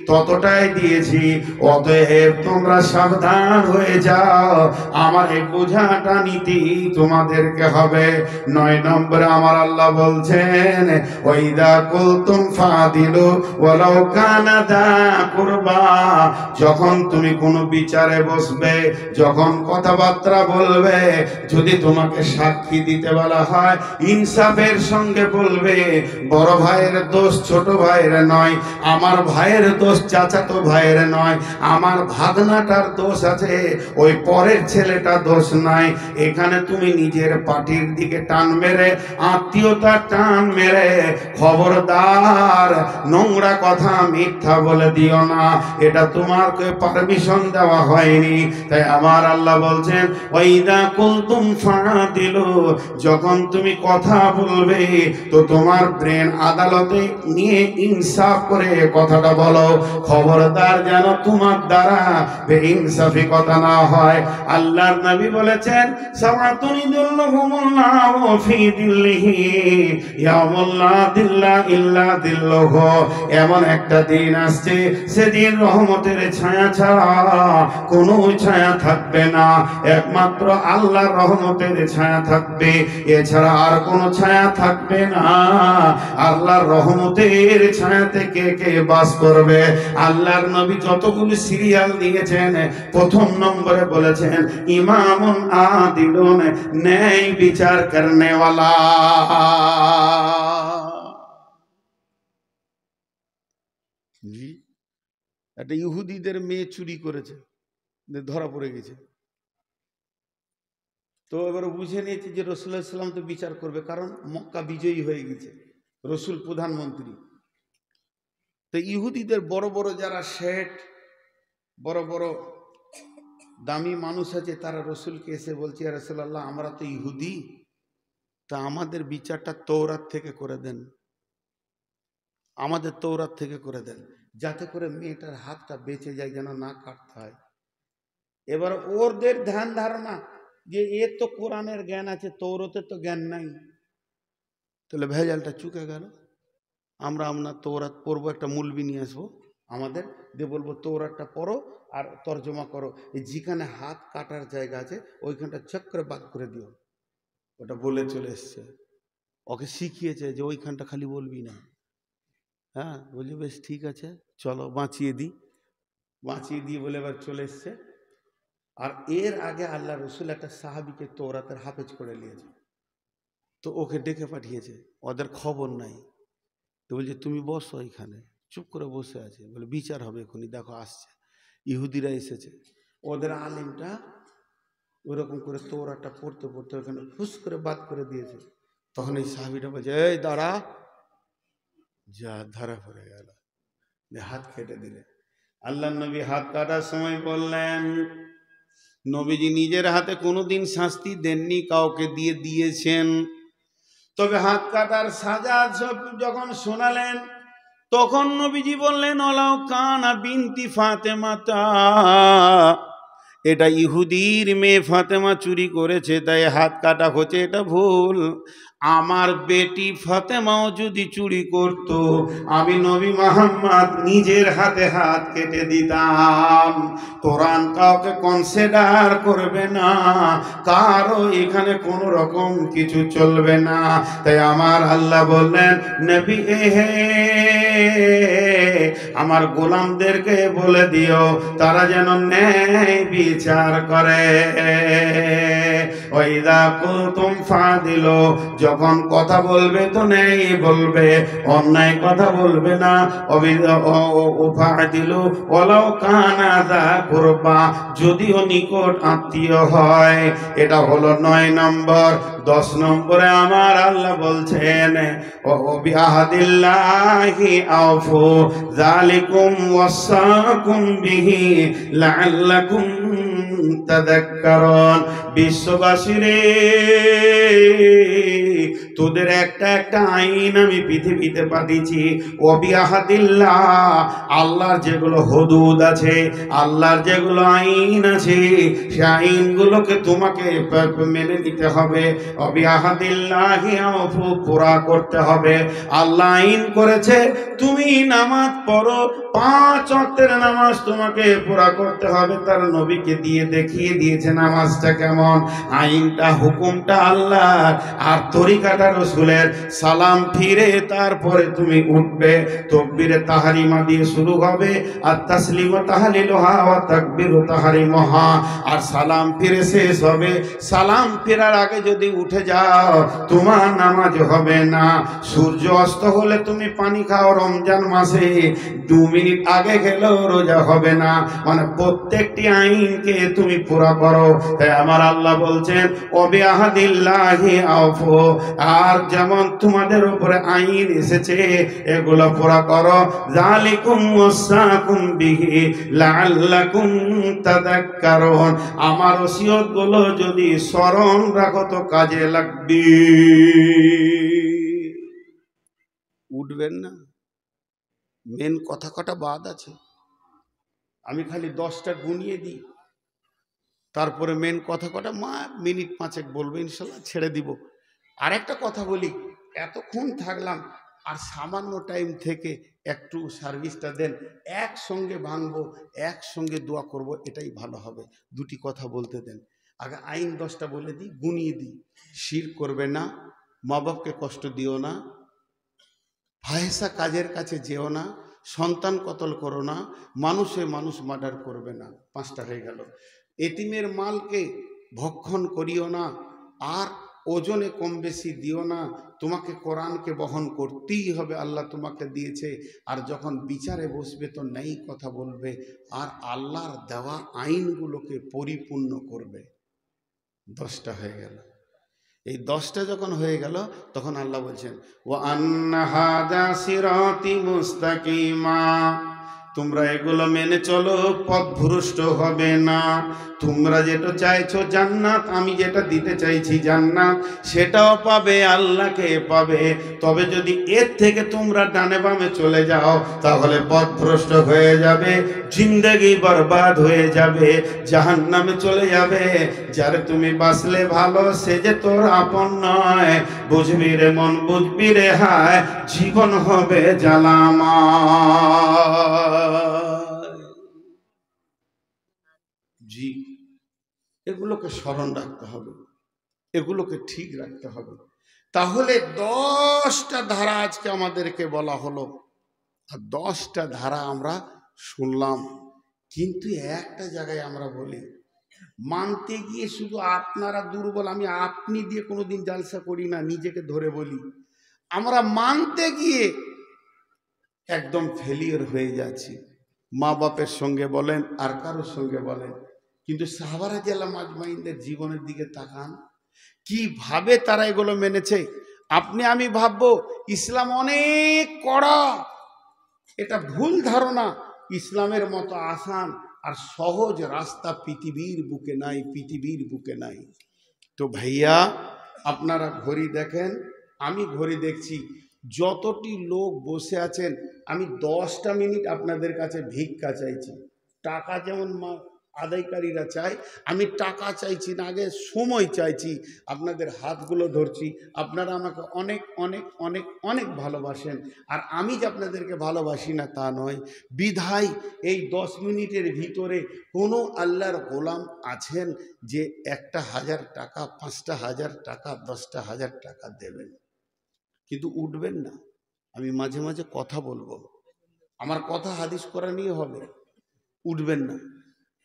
Speaker 1: ততটাই দিয়েছি। অতএব তোমরা সাবধান হয়ে যাও, আমার এই বোঝাটা নিতেই তোমাদেরকে হবে। 9 নম্বরে আমার আল্লাহ বলছেন ওয়াইদা কুলতুম ফাদিলু ওয়ালাউ কানা দা কুরবা। যখন তুমি কোনো বিচারে বসবে, যখন কথাবার্তা বলবে, যদি তোমাকে সাক্ষী দিতে বলা হয়, ইনসাফের সঙ্গে বলবে। বড় ভাইয়ের দোষ ছোট ভাইয়ের নয়, আমার ভাইয়ের দোষ চাচাতো ভাইয়ের নয়, আমার ভাগনাটার দোষ আছে, ওই পরের ছেলেটা দোষ নাই। এখানে তুমি নিজের পার্টির দিকে টান মেরে, আত্মীয়তা টান মেরে, খবরদার নোংরা কথা মিথ্যা বলে দিও না, এটা তোমাকে পারমিশন দেওয়া হয়নি। তাই আমার আল্লাহ বলছেন ওয়াইদা কুলতুম ফাদিলু, যখন তুমি কথা বলবে তো তোমার ব্রেন আদালতে নিয়ে ইনসাফ করে কথাটা বলো। খবরদার যেন তোমার দ্বারা বেইনসাফি কথা না হয়। আল্লাহর নবী বলেছেন সামাতুনিদুল্লাহুমুল্লাহু ফি দিল্লিহি ইয়াউমুল্লা দিল্লা ইল্লা দিল্লুহু। এমন একটা দিন আসছে, সেদিন রহমতের ছায়া ছাড়া কোনো ছায়া থাকবে না, একমাত্র আল্লাহর রহমতের ছায়া থাকবে, এছাড়া আর কোনো ছায়া থাকবে না। আল্লাহর রহমতের ছায়াতে কে কে বাস করবে? আল্লাহর নবী যতগুলো সিরিয়াল দিয়েছেন, প্রথম নম্বরে বলেছেন ইমামুন আদিলুন, ন্যায় বিচার করনে ওয়ালা। জি, একটা ইহুদিদের মেয়ে চুরি করেছে, ধরা পড়ে গেছে। তো এবার বুঝে নিয়েছে যে রাসূলুল্লাহ সাল্লাল্লাহু আলাইহি ওয়াসাল্লাম তো বিচার করবে, কারণ মক্কা বিজয়ী হয়ে গেছে, রসুল প্রধানমন্ত্রী। তো ইহুদিদের বড় বড় যারা শেঠ, বড় বড় দামি মানুষ আছে, তারা রসুলকে এসে বলছে ইয়া রাসূলুল্লাহ, আমরা তো ইহুদি, তা আমাদের বিচারটা তৌরাত থেকে করে দেন, আমাদের তৌরাত থেকে করে দেন, যাতে করে মেয়েটার হাতটা বেঁচে যায়, যেন না কাটতে হয়। এবার ওদের ধ্যান ধারণা যে এর তো কোরআনের জ্ঞান আছে, তৌরাতের তো জ্ঞান নাই, তাহলে ভেজালটা চুকে গেল। আমরা তৌরাত পড়বো, একটা মুলবি নিয়ে আসবো আমাদের, দিয়ে বলবো তৌরাতটা পড়ো আর তর্জমা করো, এই যেখানে হাত কাটার জায়গা আছে ওইখানটা চেক করে বাদ করে দিও। ওটা বলে চলে এসছে, ওকে শিখিয়েছে যে ওইখানটা খালি বলবি না। হ্যাঁ, বলছি বেশ ঠিক আছে, চলো বাঁচিয়ে দিই। বাঁচিয়ে দিয়ে বলে এবার চলে এসছে। আর এর আগে আল্লাহ রসুল একটা সাহাবিকে তৌরাতের হাফেজ করে নিয়েছে, তো ওকে ডেকে পাঠিয়েছে, ওদের খবর নাই। তো বলছে তুমি বসো এখানে, চুপ করে বসে আছে, বলে বিচার হবে এখনই, দেখো আসছে। ইহুদিরা এসেছে, ওদের আলেমটা ওরকম করে তৌরাতটা পড়তে পড়তে ওখানে ফুস করে বাদ করে দিয়েছে। তখন এই সাহাবিটা বলছে এই দাঁড়া, যা ধরা পড়ে গেল, হাত কেটে দিলে। আল্লাহ নবী হাত কাটার সময় বললেন, নবীজি নিজের হাতে কোনোদিন শাস্তি দেননি, কাউকে দিয়ে দিয়েছেন। তবে হাত কাটার সাজা যখন শোনালেন, তখন নবীজি বললেন ওলাও কানা বিনতি ফাতেমাতা, এটা ইহুদির মেয়ে ফাতেমা চুরি করেছে, তাই হাত কাটা হচ্ছে, এটা ভুল। আমার বেটি ফাতেমাও যদি চুরি করত, আমি নবী মুহাম্মদ নিজের হাতে হাত কেটে দিতাম। কোরআন কাউকে কনসিডার করবে না, কারো এখানে কোনো রকম কিছু চলবে না। তাই আমার আল্লাহ বললেন নবী হে, আমার গোলামদেরকে বলে দিও তারা যেন ন্যায় বিচার করে। ওয়াইদা কুনতুম ফাদিলু, যখন কথা বলবে তো নেই বলবে, অন্যায় কথা বলবে না। উফাদিলু ওয়ালাউ কানা যা কুরবা, যদিও নিকট আত্মীয় হয়। এটা হলো 9 নম্বর। 10 নম্বরে আমার আল্লাহ বলছেন বিআহদিল্লাহি আউফু যালিকুম ওয়াসাকুম বিহি লাআল্লাকুম তাযাক্কারুন। বিশ্ববাসীরে, তোদের একটা একটা আইন আমি পৃথিবীতে পাঠিয়েছি। বিআহদিল্লাহ, আল্লাহর যেগুলো হুদুদ আছে, আল্লাহর যেগুলো আইন আছে, সেই আইনগুলোকে তোমাকে মেনে নিতে হবে। বিআহদিল্লাহি আউফু, পুরা করতে হবে। আল্লাহ আইন করেছে তুমি নামাজ পড়ো, 5 ওয়াক্তের নামাজ তোমাকে পুরা করতে হবে। তার নবীকে দিয়ে দেখিয়ে দিয়েছে নামাজটা কেমন। আইনটা, হুকুমটা আল্লাহর, আর তরিকাটা রাসূলের। সালাম ফিরে তারপরে তুমি উঠবে, তাকবীরে তাহরিমা দিয়ে শুরু হবে, আর তাসলিমু তাহলিলুহা ওয়া তাকবীরু তাহরিমুহা, আর সালাম ফিরে শেষ হবে। সালাম ফেরার আগে যদি উঠে যাও তোমার নামাজ হবে না। সূর্য অস্ত হলে তুমি পানি খাও রমজান মাসে, 2 মিনিট আগে খেলেও রোজা হবে না। মানে প্রত্যেকটি আইনকে তুমি পুরা করো। তাই আমার আল্লাহ বলছেন বিআহদিল্লাহি আউফু, আর যেমন তোমাদের উপরে আইন এসেছে এগুলো পুরা করো। যালিকুম ওয়াসাকুম বিহি লাআল্লাকুম তাযাক্কারুন। আমার ওসিয়ত গুলো যদি স্মরণ রাখো তো কাজে লাগবে। উঠবেন না, মেন কথা কটা বাদ আছে। আমি খালি 10টা গুনিয়ে দিই, তারপরে মেন কথা কটা মিনিট 5 বলবো, ইনশাল্লাহ ছেড়ে দিব। আর একটা কথা বলি, এতক্ষণ থাকলাম, আর সামান্য টাইম থেকে একটু সার্ভিসটা দেন, একসঙ্গে ভাঙবো, একসঙ্গে দোয়া করব, এটাই ভালো হবে। 2টি কথা বলতে দেন। আগে আইন 10টা বলে দিই, গুনিয়ে দিই। শিরক করবে না, মা বাপকে কষ্ট দিও না, ফাহেসা কাজের কাছে যেও না, সন্তান কতল করো না, মানুষে মানুষ মার্ডার করবে না। 5টা হয়ে গেল। এতিমের মালকে ভক্ষণ করিও না, আর ওজনে কম বেশি দিও না। তোমাকে কোরআনকে বহন করতেই হবে, আল্লাহ তোমাকে দিয়েছে। আর যখন বিচারে বসবে তো নেই কথা বলবে, আর আল্লাহর দেওয়া আইনগুলোকে পরিপূর্ণ করবে। 10টা হয়ে গেল। এই 10টা যখন হয়ে গেল তখন আল্লাহ বলছেন ওয়া আন্না হাযা সিরাতি মুস্তাকিমা, তোমরা এগুলো মেনে চলো, পথভ্রষ্ট হবে না। তোমরা যেটা চাইছো জান্নাত, আমি যেটা দিতে চাইছি জান্নাত, সেটাও পাবে, আল্লাহকে পাবে। তবে যদি এর থেকে তোমরা ডানে বামে চলে যাও তাহলে পথভ্রষ্ট হয়ে যাবে, জিন্দেগি বরবাদ হয়ে যাবে, জাহান্নামে চলে যাবে। যারে তুমি বাঁচলে ভালো, সে যে তোর আপন নয়। বুঝবি রে মন, বুঝবি রে হায়, জীবন হবে জ্বালাময়। জি, এগুলোকে স্মরণ রাখতে হবে, এগুলোকে ঠিক রাখতে হবে। তাহলে 10টা ধারা আজকে আমাদেরকে বলা হলো, আর 10টা ধারা আমরা শুনলাম। কিন্তু একটা জায়গায় আমরা বলি, মানতে গিয়ে শুধু আপনারা দুর্বল, আমি আপনি দিয়ে কোনোদিন জালসা করি না, নিজেকে ধরে বলি, আমরা মানতে গিয়ে একদম ফেলিওর হয়ে যাচ্ছি। মা বাপের সঙ্গে বলেন, আর কারোর সঙ্গে বলেন। কিন্তু সাহাবারা রাদিয়াল্লাহু আজমাইনদের জীবনের দিকে তাকান, কিভাবে তারা এগুলো মেনেছে। আপনি আমি ভাববো ইসলাম অনেক কড়া, এটা ভুল ধারণা। ইসলামের মতো আসান আর সহজ রাস্তা পৃথিবীর বুকে নাই, পৃথিবীর বুকে নাই। তো ভাইয়া, আপনারা ঘড়ি দেখেন, আমি ঘড়ি দেখছি, যতটি লোক বসে আছেন, আমি 10টা মিনিট আপনাদের কাছে ভিক্ষা চাইছি। টাকা যেমন আদায়কারীরা চাই, আমি টাকা চাইছি না, আগে সময় চাইছি। আপনাদের হাতগুলো ধরছি, আপনারা আমাকে অনেক অনেক অনেক অনেক ভালোবাসেন, আর আমি যে আপনাদেরকে ভালোবাসি না তা নয়। বিধায় এই 10 মিনিটের ভিতরে কোনো আল্লাহর গোলাম আছেন যে 1,000 টাকা, 5,000 টাকা, 10,000 টাকা দেবেন, কিন্তু উঠবেন না। আমি মাঝে মাঝে কথা বলবো, আমার কথা হাদিস করা নিয়ে হবে। উঠবেন না,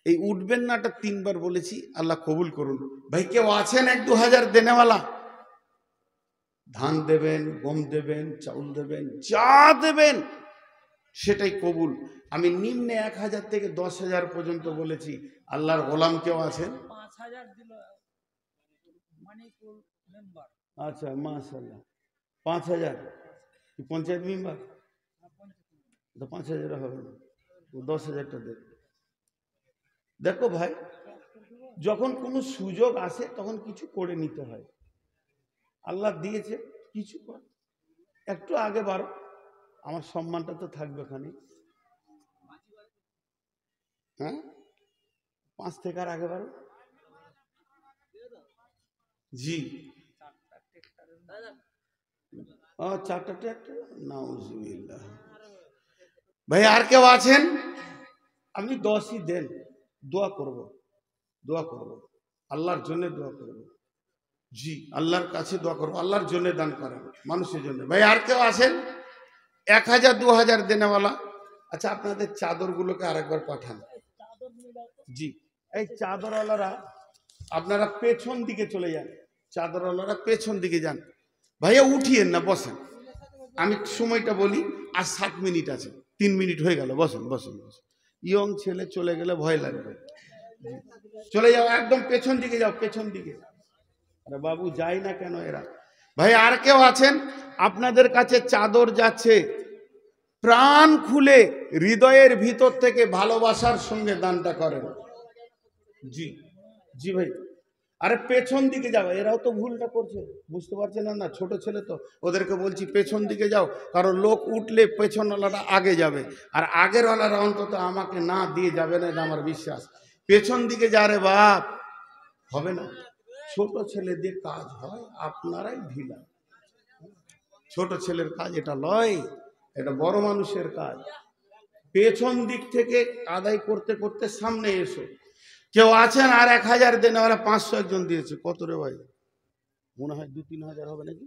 Speaker 1: এই উঠবেন নাটা 3বার বলেছি, আল্লাহ কবুল করুন। ভাই কেউ আছেন 1-2 হাজার দেনেওয়ালা? ধান দেবেন, গম দেবেন, চাউল দেবেন, যা দেবেন সেটাই কবুল। আমি নিম্নে 1000 থেকে 10,000 পর্যন্ত বলেছি। আল্লাহর গোলাম কেউ আছেন?
Speaker 2: 5000 দিল মানিকুল মেম্বার।
Speaker 1: আচ্ছা, মাশাআল্লাহ। 5000 পঞ্চায়েত মেম্বার? 5000 হবে না, 10,000টা দেবে। দেখো ভাই, যখন কোনো সুযোগ আসে তখন কিছু করে নিতে হয়। আল্লাহ দিয়েছে, কিছু কর, একটু আগে বাড়ো, আমার সম্মানটা তো থাকবে খানি। হ্যাঁ, 5 থেকে আর আগে বাড়ো। জি, ও 4টা ট্রাক্টর, নাউজুবিল্লাহ। ভাই আর কেউ আছেন? আপনি 10ই দেন, দোয়া করব, দোয়া করব, আল্লাহর জন্য দোয়া করব। জি, আল্লাহর কাছে দোয়া করবো, আল্লাহর জন্য দান করেন, মানুষের জন্য। ভাই আর কেউ আছেন 1000 2000 দেনেওয়ালা? আচ্ছা, আপনাদের চাদরগুলোকে আরেকবার পাঠান। জি, এই চাদরওয়ালারা আপনারা পেছন দিকে চলে যান, চাদরওয়ালারা পেছন দিকে যান। ভাইয়া উঠিয়েন না, বসেন, আমি সময়টা বলি। আর 7 মিনিট আছে, 3 মিনিট হয়ে গেল, বসেন বসেন বসেন। ইয়ং ছেলে চলে গেলে ভয় লাগবে। চলে যাও, একদম পেছন দিকে যাও, পেছন দিকে। আরে বাবু, যাই না কেন এরা? ভাই আর কেউ আছেন? আপনাদের কাছে চাদর যাচ্ছে, প্রাণ খুলে হৃদয়ের ভিতর থেকে ভালোবাসার সঙ্গে দানটা করেন। জি জি ভাই, আরে পেছন দিকে যাও, এরাও তো ভুলটা করছে, বুঝতে পারছে না? না, ছোট ছেলে তো, ওদেরকে বলছি পেছন দিকে যাও, কারণ লোক উঠলে পেছনওয়ালারা আগে যাবে, আর আগেরওয়ালারা অন্তত আমাকে না দিয়ে যাবে না, এটা আমার বিশ্বাস। পেছন দিকে যা রে বাপ, হবে না। ছোট ছেলে দিয়ে কাজ হয়, আপনারাই ঢিলা। ছোট ছেলের কাজ এটা লয়, এটা বড় মানুষের কাজ। পেছন দিক থেকে আদায় করতে করতে সামনে এসো। কেউ আছেন আর 1000 দেন? ওরা 500 একজন দিয়েছে। কত রে ভাই? মনে হয় 2-3 হাজার হবে নাকি?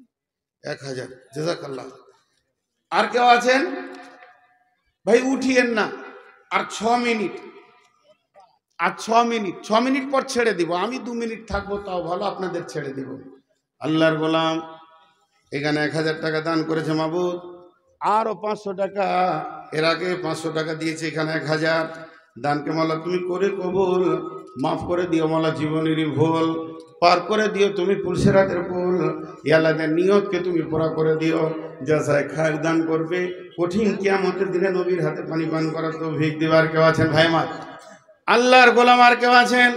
Speaker 1: 1000, জাযাকাল্লাহ। আর কেউ আছেন? ভাই উঠিয়েন না, আর 6 মিনিট, আর 6 মিনিট, 6 মিনিট পর ছেড়ে দিব। আমি 2 মিনিট থাকবো, তাও ভালো, আপনাদের ছেড়ে দিব। আল্লাহর গোলাম এখানে 1000 টাকা দান করেছে মাবুদ, আরো 500 টাকা, এর আগে 500 টাকা দিয়েছে, এখানে 1000। দানকে মাওলা তুমি করে কবুল, মাফ করে দিও মাওলা, জীবনেরই ভুল পার করে দিও তুমি, পুলসিরাতের পুল। ইয়ালাদের নিয়তকে তুমি পুরা করে দিও। জাযায়ে খায়ের দান করবে, কঠিন কিয়ামতের দিনে নবীর হাতে পানি পান করার তৌফিক দিবার। কেউ আছেন ভাই আমার? আল্লাহর গোলাম আর কেউ আছেন?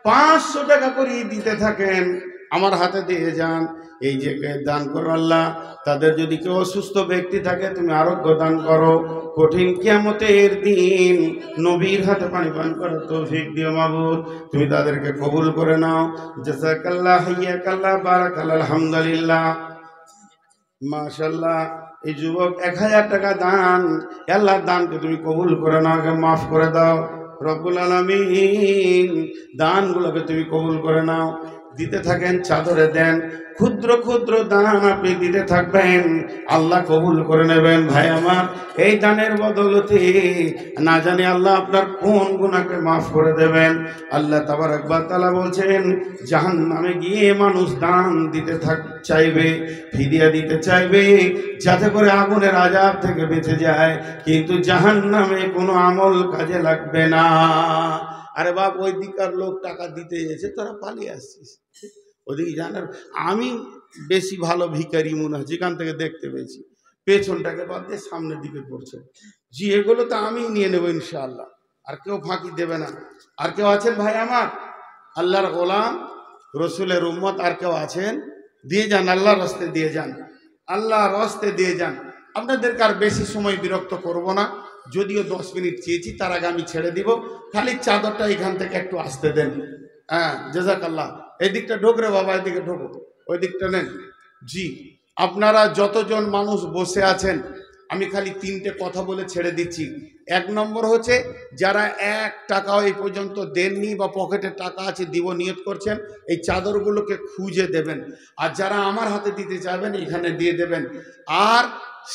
Speaker 1: 500 টাকা করে দিতে থাকেন, আমার হাতে দিয়ে যান। এই যে দান করো আল্লাহ, তাদের যদি কেউ অসুস্থ ব্যক্তি থাকে তুমি আরোগ্য দান করো। কঠিন কিয়ামতের দিন নবীর হাতে পানি পান করার তৌফিক দিও মাবুদ, তুমি তাদেরকে কবুল করে নাও। জাযাকাল্লাহ, হাইয়াকাল্লাহ, বারাকাল্লাহ, আলহামদুলিল্লাহ, মাশাআল্লাহ। এই যুবক 1000 টাকা দান, আল্লাহর দানকে তুমি কবুল করে নাও, মাফ করে দাও রব্বুল আলামিন। দানগুলোকে তুমি কবুল করে নাও। দিতে থাকেন, চাদরে দেন, ক্ষুদ্র ক্ষুদ্র দান আপনি দিতে থাকবেন, আল্লাহ কবুল করে নেবেন। ভাই আমার, এই দানের বদলতে না জানি আল্লাহ আপনার কোন গুনাহকে মাফ করে দেবেন। আল্লাহ তাবারক ওয়া তাআলা বলছেন, জাহান্নামে গিয়ে মানুষ দান দিতে চাইবে, ফিদিয়া দিতে চাইবে, যাতে করে আগুনের আযাব থেকে বেঁচে যায়, কিন্তু জাহান্নামে কোনো আমল কাজে লাগবে না। আরে বাপ, ওই দিককার লোক টাকা দিতে এসে তোরা পালিয়ে আসছিস, ওদিকে জানার। আমি বেশি ভালো ভিখারি মনে হয়, যেখান থেকে দেখতে পেয়েছি, পেছনটাকে বাদ দিয়ে সামনের দিকে করছে। জি, এগুলো তো আমি নিয়ে নেবো ইনশাআল্লাহ, আর কেউ ফাঁকি দেবে না। আর কেউ আছেন ভাই আমার? আল্লাহর গোলাম, রসুলের উম্মত, আর কেউ আছেন? দিয়ে যান, আল্লাহর রাস্তে দিয়ে যান, আল্লাহর রাস্তে দিয়ে যান। আপনাদেরকে আর বেশি সময় বিরক্ত করব না, যদিও 10 মিনিট চেয়েছি, তার আগে আমি ছেড়ে দিব। খালি চাদরটা এখান থেকে একটু আসতে দেন। হ্যাঁ, জাযাকাল্লাহ। এই দিকটা ঢোক রে বাবা, এদিকে ঢোকো, ওই দিকটা নেন। জি, আপনারা যতজন মানুষ বসে আছেন, আমি খালি 3টে কথা বলে ছেড়ে দিচ্ছি। 1 নম্বর হচ্ছে, যারা 1 টাকাও এই পর্যন্ত দেননি বা পকেটে টাকা আছে দিব নিয়ত করছেন, এই চাদরগুলোকে খুঁজে দেবেন। আর যারা আমার হাতে দিতে চাইবেন, এখানে দিয়ে দেবেন। আর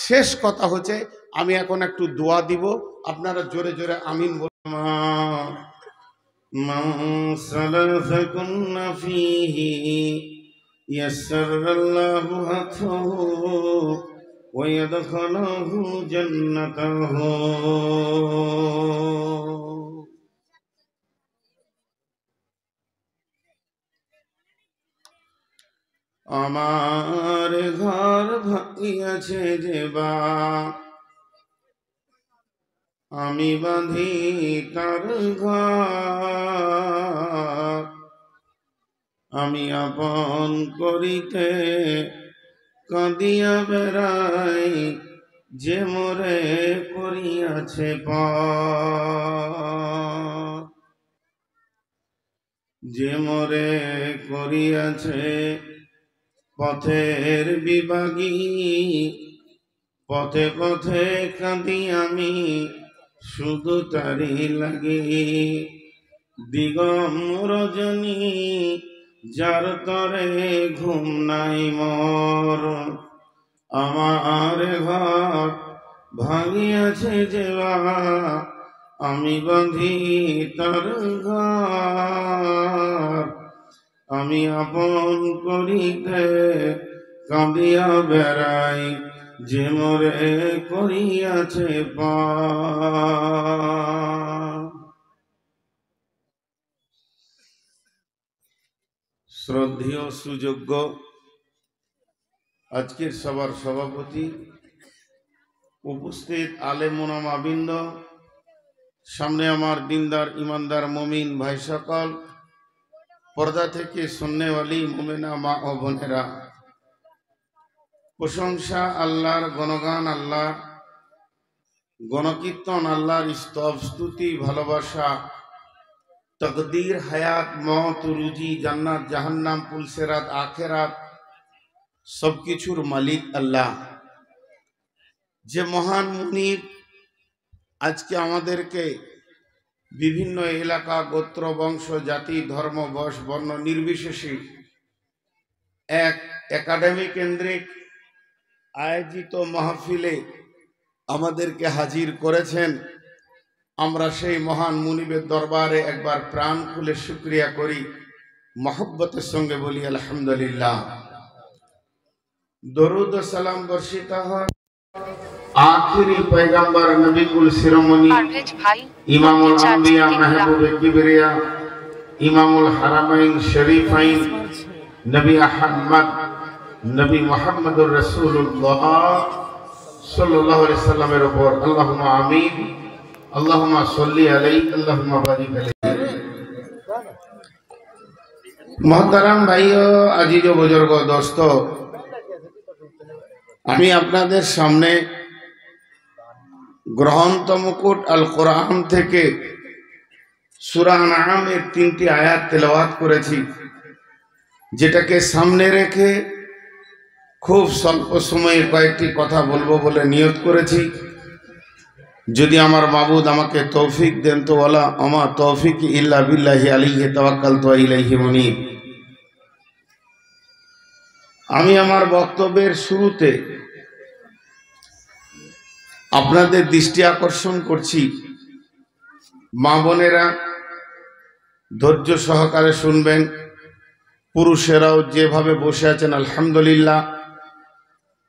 Speaker 1: শেষ কথা হচ্ছে, আমি এখন একটু দোয়া দিব, আপনারা জোরে জোরে আমিন বলুন। মান সালাফাকুন ফীহি يسر الله هته ويدخله جنته আমার ঘর ভাঙিয়াছে যে বা আমি বাঁধি তার ঘর আমি আপন করিতে কাঁদিয়া বেড়াই যে মোরে করিয়াছে পর যে মোরে করিয়াছে পথের বিভাগী পথে পথে কাঁদি আমি শুধু তারি লাগি দিগম রজনী যার তরে ঘুম নাই মোর আমার ঘর ভাঙিয়াছে যে আমি বাঁধি তার ঘর আমি আপন করিতে কাঁদিয়া বেড়াই যে মোরে করিয়াছে পার। শ্রদ্ধেয় সুযোগ্য আজকের সভার সভাপতি, উপস্থিত আলেম ওলামাবৃন্দ, সামনে আমার দিনদার ইমানদার মুমিন ভাই সকল, পর্দা থেকে শুননেওয়ালি মুমিনা মা ও বোনেরা, প্রশংসা আল্লাহর, গণগান আল্লাহর, গণকীর্তন আল্লাহর, স্তব স্তুতি ভালোবাসা তকদীর হায়াত মওত রুজি জান্নাত জাহান্নাম পুলসেরাত আখেরাত সবকিছুর মালিক আল্লাহ। যে মহান মুনিব আজকে আমাদেরকে বিভিন্ন এলাকা গোত্র বংশ জাতি ধর্ম বয়স বর্ণ নির্বিশেষে এক একাডেমি কেন্দ্রিক আয়োজিত মাহফিলে আমাদেরকে হাজির করেছেন, আমরা সেই মহান মুনিবের দরবারে একবার প্রাণ খুলে শুকরিয়া করি, মহব্বতের সঙ্গে বলি আলহামদুলিল্লাহ। দরুদ ও সালাম বর্ষিত হয় আখিরি পয়গম্বর নবীকুল শিরোমণি ইমামুল আম্বিয়া মাহবুবে কিবরিয়া ইমামুল হারামাইন শরীফাইন নবী আহমদ নবী মুহাম্মদুর রাসূলুল্লাহ সাল্লাল্লাহু আলাইহি সাল্লামের উপর আল্লাহুম্মা আমিন, আল্লাহুম্মা সাল্লি আলাইহি, আল্লাহুম্মা বারিক আলাইহি। মুহতারাম ভাইও, আজিজ ও বুজুর্গ দোস্ত, আমি আপনাদের সামনে গ্রন্থ মুকুট আল কোরআন থেকে সূরা আনআমের 3টি আয়াত তেলাওয়াত করেছি, যেটাকে সামনে রেখে খুব স্বল্প সময়ে কয়েকটি কথা বলবো বলে নিয়ত করেছি। যদি আমার মাবুদ আমাকে তৌফিক দেন তো ওয়ালা আমা তৌফিক ইল্লা বিল্লাহি আলাইহি তাওয়াক্কালতু ওয়া ইলাইহি মুনীব। আমি আমার বক্তব্যের শুরুতে আপনাদের দৃষ্টি আকর্ষণ করছি, মা বোনেরা ধৈর্য সহকারে শুনবেন, পুরুষেরাও যেভাবে বসে আছেন আলহামদুলিল্লাহ।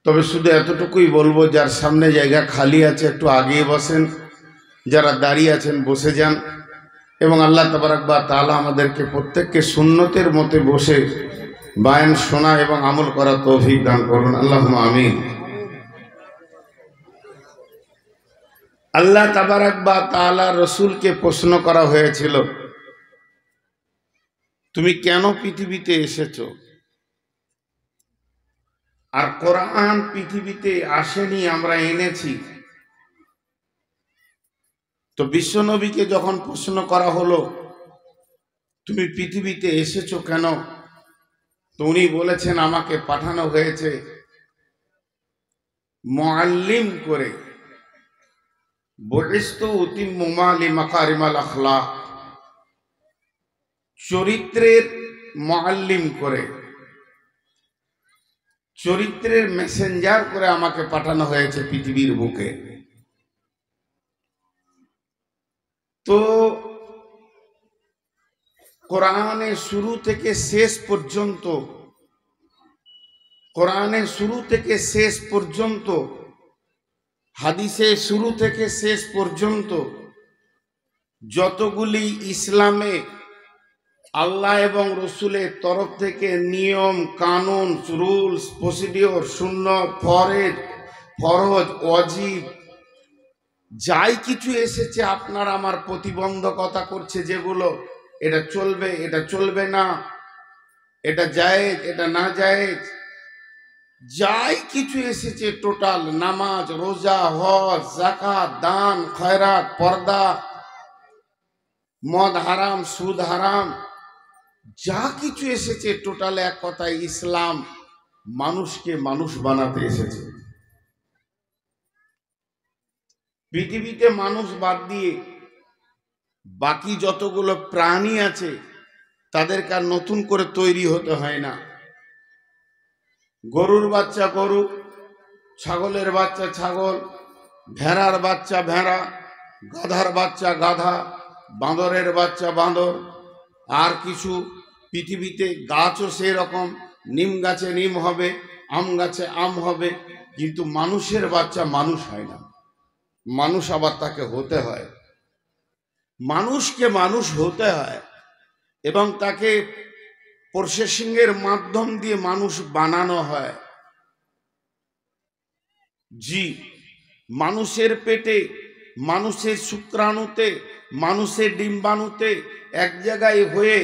Speaker 1: তবে শুধু এতটুকুই বলবো, যার সামনে জায়গা খালি আছে একটু আগিয়ে বসেন, যারা দাঁড়িয়ে আছেন বসে যান, এবং আল্লাহ তাবারাক ওয়া তাআলা আমাদেরকে প্রত্যেককে সুন্নতের মতে বসে বায়ান শোনা এবং আমল করা তৌফিক দান করুন, আল্লাহুম্মা আমিন। আল্লাহ তাবারাক ওয়া তাআলা রাসূলকে প্রশ্ন করা হয়েছিল, তুমি কেন পৃথিবীতে এসেছো? আর কোরআন পৃথিবীতে আসেনি, আমরা এনেছি। তো বিশ্বনবীকে যখন প্রশ্ন করা হলো তুমি পৃথিবীতে এসেছো কেন, তো উনি বলেছেন আমাকে পাঠানো হয়েছে মুআল্লিম করে, বুইস্তু উতিম্মু মালি মাকারিমাল আখলাক, চরিত্রের মুআল্লিম করে, চরিত্রের মেসেঞ্জার করে আমাকে পাঠানো হয়েছে পৃথিবীর বুকে। তো কোরআনে শুরু থেকে শেষ পর্যন্ত কোরআনে শুরু থেকে শেষ পর্যন্ত, হাদিসে শুরু থেকে শেষ পর্যন্ত যতগুলি ইসলামে আল্লাহ এবং রসুলের তরফ থেকে নিয়ম কানুন রুলস প্রসিডিওর সুন্নত ফরজ ওয়াজিব যাই কিছু এসেছে, আপনার আমার প্রতিবন্ধকতা করছে যেগুলো, এটা চলবে এটা চলবে না, এটা জায়েজ এটা না জায়েজ, যাই কিছু এসেছে টোটাল নামাজ রোজা হজ যাকাত দান খয়রাত পর্দা মদ হারাম সুদ হারাম, যা কিছু এসেছে টোটাল এক কথায় ইসলাম মানুষকে মানুষ বানাতে এসেছে। পৃথিবীতে মানুষ বাদ দিয়ে বাকি যতগুলো প্রাণী আছে তাদেরকে আর নতুন করে তৈরি হতে হয় না। গরুর বাচ্চা গরু, ছাগলের বাচ্চা ছাগল, ভেড়ার বাচ্চা ভেড়া, গাধার বাচ্চা গাধা, বাঁদরের বাচ্চা বাঁদর, আর কিছু পৃথিবীতে গাছও সেই রকম, নিম গাছে নিম হবে, আম গাছে আম হবে, কিন্তু মানুষের বাচ্চা মানুষ হয় না। মানুষ আবার তাকে হতে হয়, মানুষকে মানুষ হতে হয় এবং তাকে প্রসেসিংয়ের মাধ্যম দিয়ে মানুষ বানানো হয়। জি, মানুষের পেটে, মানুষের শুক্রাণুতে, মানুষের ডিম্বাণুতে এক জায়গায় হয়ে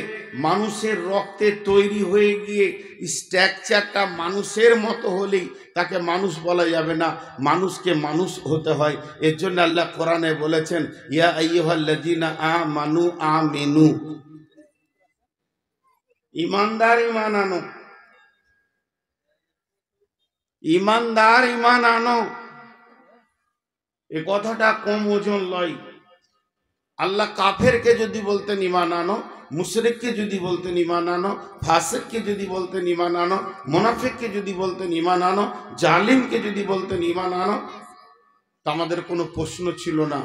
Speaker 1: মানুষের রক্তে তৈরি হয়ে গিয়ে স্ট্রাকচারটা মানুষের মতো হলেই তাকে মানুষ বলা যাবে না, মানুষকে মানুষ হতে হয়। এর জন্য আল্লাহ কোরআনে বলেছেন, ইয়া আইয়ুহাল্লাযীনা আমানু আমিনু, ইমানদার ইমান আনো, ইমানদার ইমান আনো। এ কথাটা কম ওজন লয়। আল্লাহ কাফেরকে যদি বলতেন ইমান আনো, মুশরিককে যদি বলতেন ইমান আনো, ফাসিককে যদি বলতেন ইমান আনো, মুনাফিককে যদি বলতেন ইমান আনো, জালিমকে যদি বলতেন ইমান আনো, তা আমাদের কোনো প্রশ্ন ছিল না।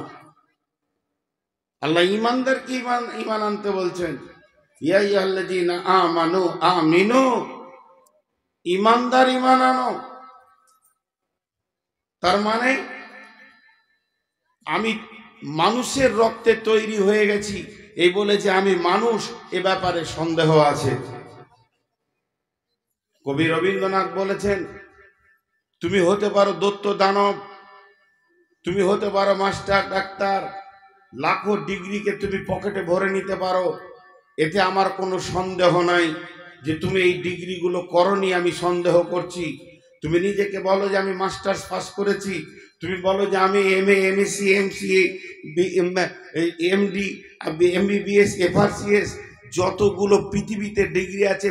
Speaker 1: আল্লাহ ইমানদারকে ইমান আনতে বলছেন, ইয়া আইয়ুহাল্লাযীনা আমানু আমিনু, ইমানদার ইমান আনো। তার মানে আমি মানুষের রক্তে তৈরি হয়ে গেছি এই বলে যে আমি মানুষ, এ ব্যাপারে সন্দেহ আছে। কবি রবীন্দ্রনাথ বলেছেন, তুমি হতে পারো দৈত্য দানব, তুমি হতে পারো মাস্টার ডাক্তার, লাখো ডিগ্রিকে তুমি পকেটে ভরে নিতে পারো, এতে আমার কোনো সন্দেহ নাই যে তুমি এই ডিগ্রিগুলো করনি, আমি সন্দেহ করছি। তুমি নিজেকে বলো যে আমি মাস্টার্স পাস করেছি, তুমি বলো যে আমি MA MSc MCA MD MBBS FRCS যতগুলো পৃথিবীতে ডিগ্রি আছে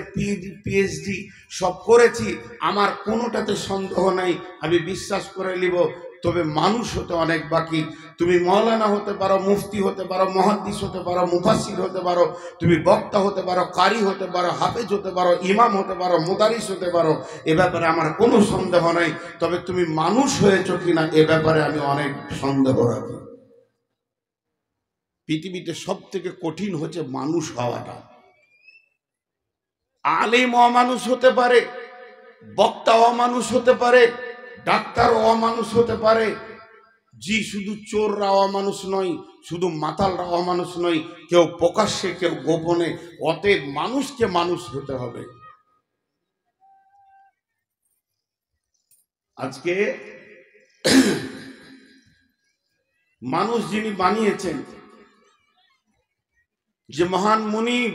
Speaker 1: পিএইচডি সব করেছি, আমার কোনোটাতে সন্দেহ নাই, আমি বিশ্বাস করে নিব। তবে মানুষ হতে অনেক বাকি। তুমি মৌলানা হতে পারো, মুফতি হতে পারো, মুহাদ্দিস হতে পারো, মুফাসসির হতে পারো, তুমি বক্তা হতে পারো, কারি হতে পারো, হাফেজ হতে পারো, ইমাম হতে পারো, মুদারিস হতে পারো, এ ব্যাপারে আমার কোনো সন্দেহ নাই। তবে তুমি মানুষ হয়েছ কিনা এ ব্যাপারে আমি অনেক সন্দেহ রাখি। পৃথিবীতে সব থেকে কঠিন হচ্ছে মানুষ হওয়াটা। আলেম অমানুষ হতে পারে, বক্তা অমানুষ হতে পারে, ডাক্তার অমানুষ হতে পারে। জি, শুধু চোররা অমানুষ নয়, শুধু মাতালরা অমানুষ নয়, কেউ প্রকাশ্যে কেউ গোপনে। অতএব মানুষকে মানুষ হতে হবে। আজকে মানুষ যিনি বানিয়েছেন, যে মহান মুনিব,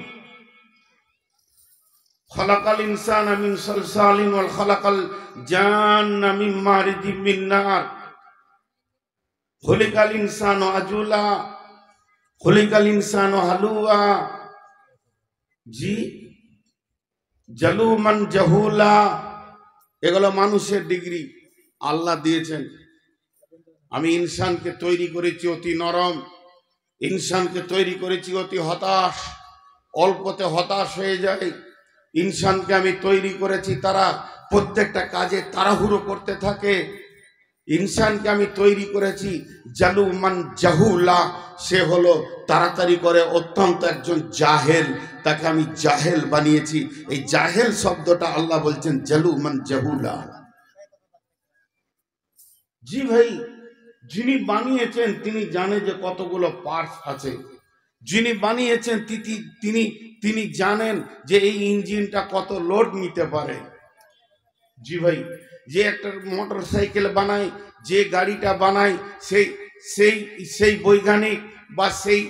Speaker 1: খলাকাল ইনসান মিন সালসালিন ওয়াল খলাকাল জান্না মিন মারিজিম মিন নার, খলিকাল ইনসানু আজুলা, খলিকাল ইনসানু হালুয়া। জি, জালুমান জাহুলা, এগুলো মানুষের ডিগ্রি আল্লাহ দিয়েছেন। আমি ইনসানকে তৈরি করেছি অতি নরম, ইনসানকে তৈরি করেছি অতি হতাশ, অল্পতে হতাশ হয়ে যায়। ইনসানকে আমি তৈরি করেছি তারা প্রত্যেকটা কাজে তাড়াহুড়ো করতে থাকে, ইনসানকে আমি তৈরি করেছি জালুমান জাহুলা, সে হলো তাড়াতাড়ি করে অত্যন্ত একজন জাহেল, তাকে আমি জাহেল বানিয়েছি। এই জাহেল শব্দটা আল্লাহ বলছেন জালুমান জাহুলা। জি ভাই, যিনি বানিয়েছেন তিনি জানে যে কতগুলো পার্টস আছে। যিনি বানিয়েছেন তিনি জানেন যে এই ইঞ্জিনটা কত লোড নিতে পারে। জি ভাই, যে একটা মোটর সাইকেল বানায়, যে গাড়িটা বানায়, সেই সেই সেই বৈজ্ঞানিক বা সেই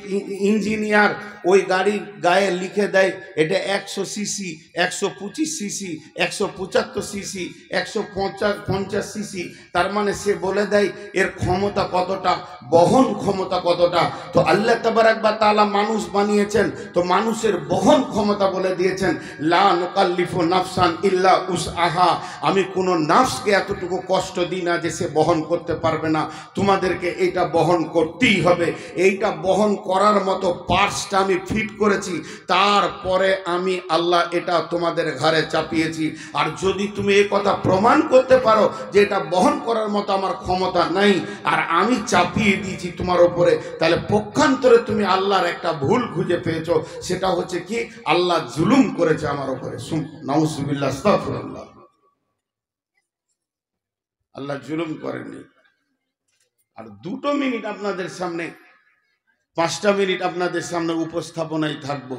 Speaker 1: ইঞ্জিনিয়ার ওই গাড়ির গায়ে লিখে দেয় এটা 100 সিসি, 125 সিসি, 175 সিসি, 150 সিসি। তার মানে সে বলে দেয় এর ক্ষমতা কতটা, বহন ক্ষমতা কতটা। তো আল্লাহ তাবারাক ওয়া তাআলা মানুষ বানিয়েছেন, তো মানুষের বহন ক্ষমতা বলে দিয়েছেন লা নুকাল্লিফু নাফসান ইল্লা উসআহা। আমি কোনো নাফসকে এতটুকু কষ্ট দিই না যে সে বহন করতে পারবে না, তোমাদেরকে এটা বহন করতেই হবে। এইটা বহন করার মতো পার্টসটা আমি ফিট করেছি, তারপরে আমি আল্লাহ এটা তোমাদের ঘাড়ে চাপিয়েছি। আর যদি তুমি এই কথা প্রমাণ করতে পারো যে এটা বহন করার মতো আমার ক্ষমতা নাই আর আমি চাপিয়ে দিয়েছি তোমার উপরে, তাহলে পক্ষান্তরে তুমি আল্লাহর একটা ভুল খুঁজে পেয়েছো। সেটা হচ্ছে কি, আল্লাহ জুলুম করেছে আমার উপরে। নাউজুবিল্লাহ, আস্তাগফিরুল্লাহ। আল্লাহ জুলুম করেননি। আর 2 মিনিট আপনাদের সামনে, 5টা মিনিট আপনাদের সামনে উপস্থাপনায় থাকবো,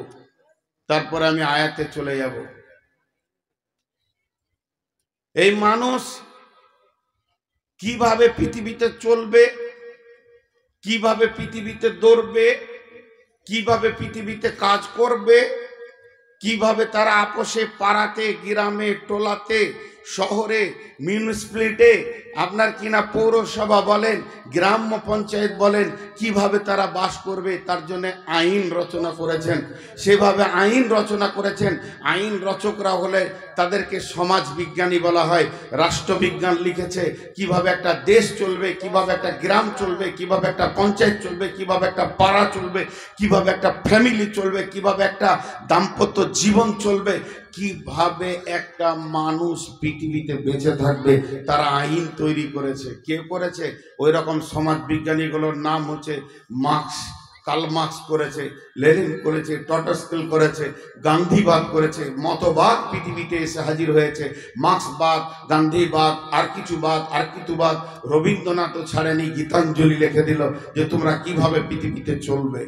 Speaker 1: তারপরে আমি আয়াতে চলে যাব। এই মানুষ কিভাবে পৃথিবীতে চলবে, কিভাবে পৃথিবীতে দৌড়বে, কিভাবে পৃথিবীতে কাজ করবে, কিভাবে তারা আপোষে, পাড়াতে, গ্রামে, টোলাতে, শহরে, মিউনিসিপ্যালিটি, আপনার কিনা পৌরসভা বলেন, গ্রাম্য পঞ্চায়েত বলেন, কিভাবে তারা বাস করবে তার জন্য আইন রচনা করেছেন। সেভাবে আইন রচনা করেছেন। আইন রচকরা হলে তাদেরকে সমাজ বিজ্ঞানী বলা হয়। রাষ্ট্রবিজ্ঞান লিখেছে কিভাবে একটা দেশ চলবে, কিভাবে একটা গ্রাম চলবে, কিভাবে একটা পঞ্চায়েত চলবে, কিভাবে একটা পাড়া চলবে, কিভাবে একটা ফ্যামিলি চলবে, কিভাবে একটা দাম্পত্য জীবন চলবে, কিভাবে একটা মানুষ পৃথিবীতে বেঁচে থাকবে, তারা আইন তৈরি করেছে। কে করেছে? ওই রকম সমাজ বিজ্ঞানীগুলোর নাম হচ্ছে মার্কস। কার্ল মার্কস করেছে, লেনিন করেছে, টটস্কিল করেছে, গান্ধীবাদ করেছে। মতবাদ পৃথিবীতে এসে হাজির হয়েছে। মার্কসবাদ, গান্ধীবাদ, আর কিছুবাদ, আর কিতুবাদ। রবীন্দ্রনাথও ছাড়েনি, গীতাঞ্জলি লিখে দিল যে তোমরা কিভাবে পৃথিবীতে চলবে।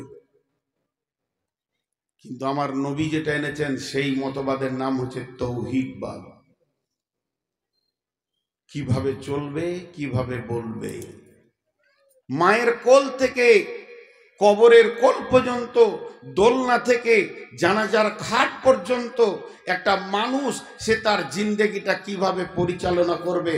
Speaker 1: কিন্তু আমার নবী যেটা এনেছেন সেই মতবাদের নাম হচ্ছে তৌহিদবাদ। কিভাবে চলবে, কিভাবে বলবে। মায়ের কোল থেকে কবরের কোল পর্যন্ত, দোলনা থেকে জানাজার খাট পর্যন্ত একটা মানুষ সে তার জিন্দেগিটা কিভাবে পরিচালনা করবে,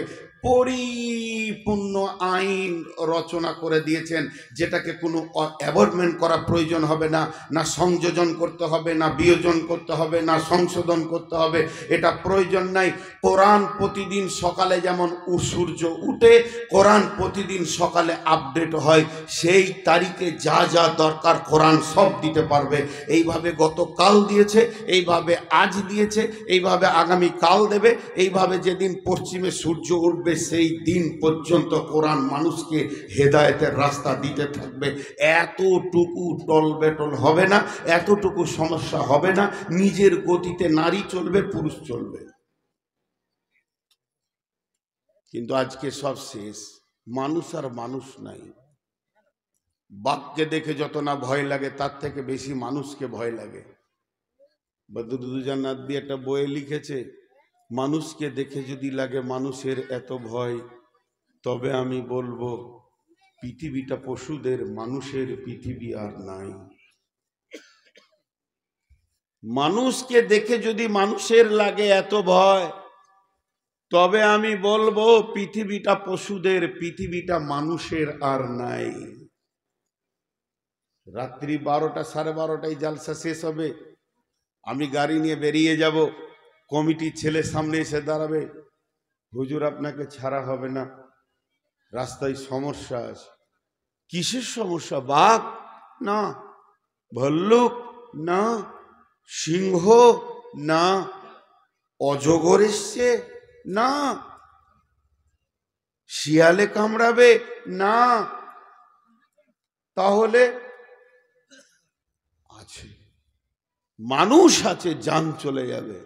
Speaker 1: পরিপূর্ণ আইন রচনা করে দিয়েছেন, যেটাকে কোনো অ্যাভয়েডমেন্ট করা প্রয়োজন হবে না, না সংযোজন করতে হবে, না বিয়োজন করতে হবে, না সংশোধন করতে হবে, এটা প্রয়োজন নাই। কোরআন প্রতিদিন সকালে যেমন সূর্য উঠে, কোরআন প্রতিদিন সকালে আপডেট হয়, সেই তারিখে যা যা দরকার কোরআন সব দিতে পারবে। এইভাবে গতকাল দিয়েছে, এইভাবে আজ দিয়েছে, এইভাবে আগামী কাল দেবে, এইভাবে যেদিন পশ্চিমে সূর্য উঠবে সেই দিন পর্যন্ত কোরআন মানুষকে হেদায়েতের রাস্তা দিতে থাকবে। এতটুকু টলবেটল হবে না, এতটুকু সমস্যা হবে না। নিজের গতিতে নারী চলবে, পুরুষ চলবে। কিন্তু আজকে সব শেষ, মানুষ আর মানুষ নাই। বাঘকে দেখে যত না ভয় লাগে তার থেকে বেশি মানুষকে ভয় লাগে। বদরুদ্দোজা নাদবি একটা বইয়ে লিখেছে, মানুষকে দেখে যদি লাগে মানুষের এত ভয়, তবে আমি বলবো পৃথিবীটা পশুদের, মানুষের পৃথিবী আর নাই। মানুষকে দেখে যদি মানুষের লাগে এত ভয়, তবে আমি বলবো পৃথিবীটা পশুদের, পৃথিবীটা মানুষের আর নাই। রাত্রি 12টা 12:30টায় জালসা শেষ হবে, আমি গাড়ি নিয়ে বেরিয়ে যাব, কমিটির ছেলে সামনে এসে দাঁড়াবে, হুজুর আপনাকে ছাড়া হবে না, রাস্তায় সমস্যা আছে। কিসের সমস্যা? বাঘ না, ভল্লুক না, সিংহ না, অজগর এসছে না, শিয়ালে কামড়াবে না, তাহলে আছে মানুষ আছে, জান চলে যাবে।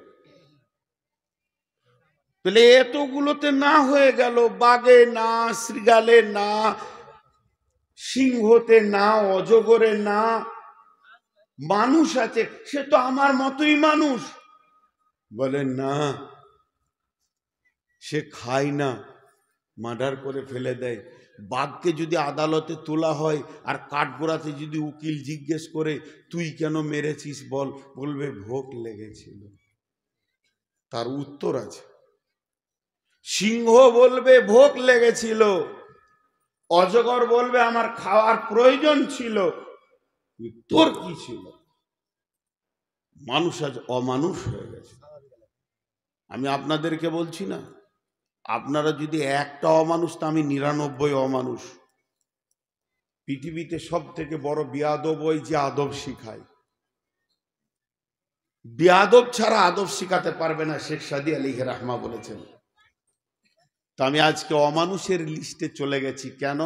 Speaker 1: তাহলে এতগুলোতে না হয়ে গেল, বাঘে না, শৃগালে না, সিংহতে না, অজগরে না, মানুষ আছে, সে তো আমার মতোই মানুষ। বলে না, সে খায় না, মার্ডার করে ফেলে দেয়। বাঘকে যদি আদালতে তোলা হয় আর কাঠগোড়াতে যদি উকিল জিজ্ঞেস করে তুই কেন মেরেছিস বল, বলবে ভোগ লেগেছিল, তার উত্তর আছে। সিংহ বলবে ভোগ লেগেছিল, অজগর বলবে আমার খাওয়ার প্রয়োজন ছিল, উত্তর কি ছিল? মানুষ আজ অমানুষ হয়ে গেছে। আমি আপনাদেরকে বলছি না, আপনারা যদি একটা অমানুষ, তা আমি 99 অমানুষ। পৃথিবীতে সব থেকে বড় বেয়াদব ওই যে আদব শিখায়। বেয়াদব ছাড়া আদব শিখাতে পারবে না, শেখ সাদী আলাইহি রাহমা বলেছেন। তো আমি আজকে অমানুষের লিস্টে চলে গেছি। কেন?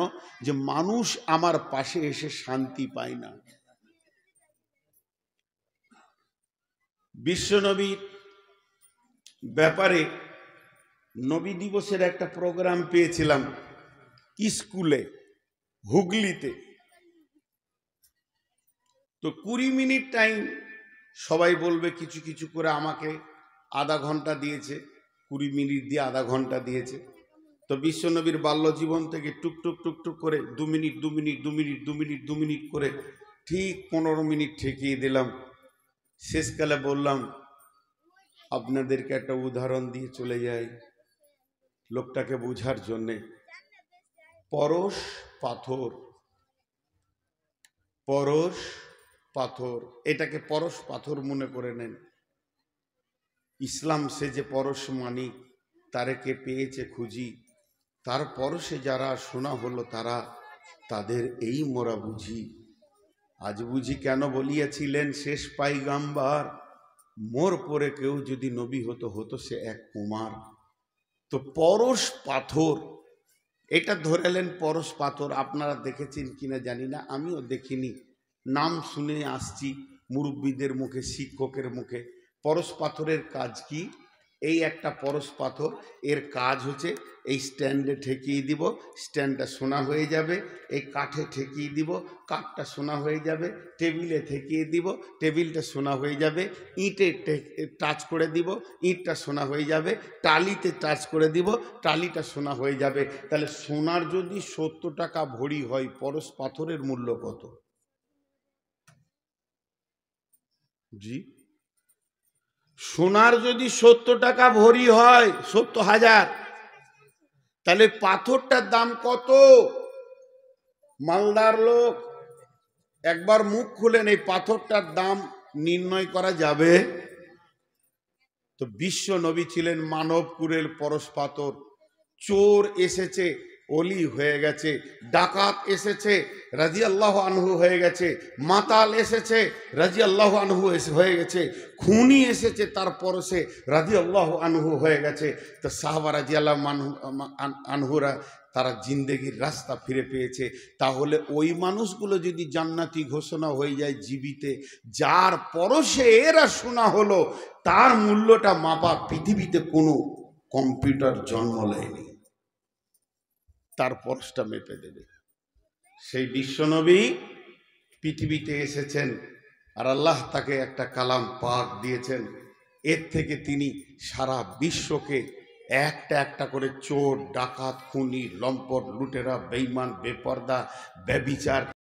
Speaker 1: যে মানুষ আমার পাশে এসে শান্তি পায় না। বিশ্বনবীর ব্যাপারে নবী দিবসের একটা প্রোগ্রাম পেয়েছিলাম স্কুলে, হুগলিতে। তো 20 মিনিট টাইম, সবাই বলবে কিছু কিছু করে, আমাকে আধা ঘন্টা দিয়েছে, 20 মিনিট দিয়ে আধা ঘন্টা দিয়েছে। তো বিশ্বনবীর বাল্যজীবন থেকে টুকটুক টুকটুক করে 2 minute 2 minute 2 minute 2 minute 2 minute করে ঠিক 15 মিনিট ঠেকিয়ে দিলাম। শেষকালে বললাম আপনাদেরকে একটা উদাহরণ দিয়ে চলে যাই লোকটাকে বোঝার জন্যে। পরশ পাথর, পরশ পাথর, এটাকে পরশ পাথর মনে করে নেন। ইসলাম সে যে পরশ মানিক, তারেকে পেয়েছে খুঁজি, তার পরশে যারা শোনা হলো তারা, তাদের এই মোরা বুঝি। আজ বুঝি কেন বলিয়াছিলেন শেষ পাইগাম্বার, মোর পরে কেউ যদি নবী হতো, হতো সে এক কুমার। তো পরশ পাথর, এটা ধরেলেন পরশ পাথর। আপনারা দেখেছেন কিনা জানি না, আমিও দেখিনি, নাম শুনে আসছি মুরব্বীদের মুখে, শিক্ষকের মুখে। পরশ পাথরের কাজ কি? এই একটা পরশ পাথর, এর কাজ হচ্ছে এই স্ট্যান্ডে ঠেকিয়ে দিব, স্ট্যান্ডটা সোনা হয়ে যাবে। এই কাঠে ঠেকিয়ে দিব, কাঠটা সোনা হয়ে যাবে। টেবিলে ঠেকিয়ে দিব, টেবিলটা সোনা হয়ে যাবে। ইঁটে টাচ করে দিব, ইঁটটা সোনা হয়ে যাবে। টালিতে টাচ করে দিব, টালিটা সোনা হয়ে যাবে। তাহলে সোনার যদি 70 টাকা ভরি হয়, পরশ পাথরের মূল্য কত? জি, সোনার যদি 70 টাকা ভরি হয়, 70,000, তাহলে পাথরটার দাম কত? মালদার লোক, একবার মুখ খুলেন, এই পাথরটার দাম নির্ণয় করা যাবে? তো বিশ্ব নবী ছিলেন মানবপুরের পরশ পাথর। চোর এসেছে, অলি হয়ে গেছে। ডাকাত এসেছে, রাদিয়াল্লাহু আনহু হয়ে গেছে। মাতাল এসেছে, রাদিয়াল্লাহু আনহু হয়ে গেছে। খুনি এসেছে, তার পরশে রাদিয়াল্লাহু আনহু হয়ে গেছে। তো সাহাবা রাদিয়াল্লাহু আনহুরা তারা জিন্দেগির রাস্তা ফিরে পেয়েছে। তাহলে ওই মানুষগুলো যদি জান্নাতি ঘোষণা হয়ে যায় জীবিতে, যার পরশে এরা শোনা হলো, তার মূল্যটা মাপা পৃথিবীতে কোনো কম্পিউটার জন্ম নেয়নি, তার পরশটা মেপে দেবে। সেই বিশ্বনবী পৃথিবীতে এসেছেন, আর আল্লাহ তাকে একটা কালাম পাক দিয়েছেন। এর থেকে তিনি সারা বিশ্বকে একটা একটা করে চোর, ডাকাত, খুনি, লম্পট, লুটেরা, বেঈমান, বেপর্দা, ব্যভিচার,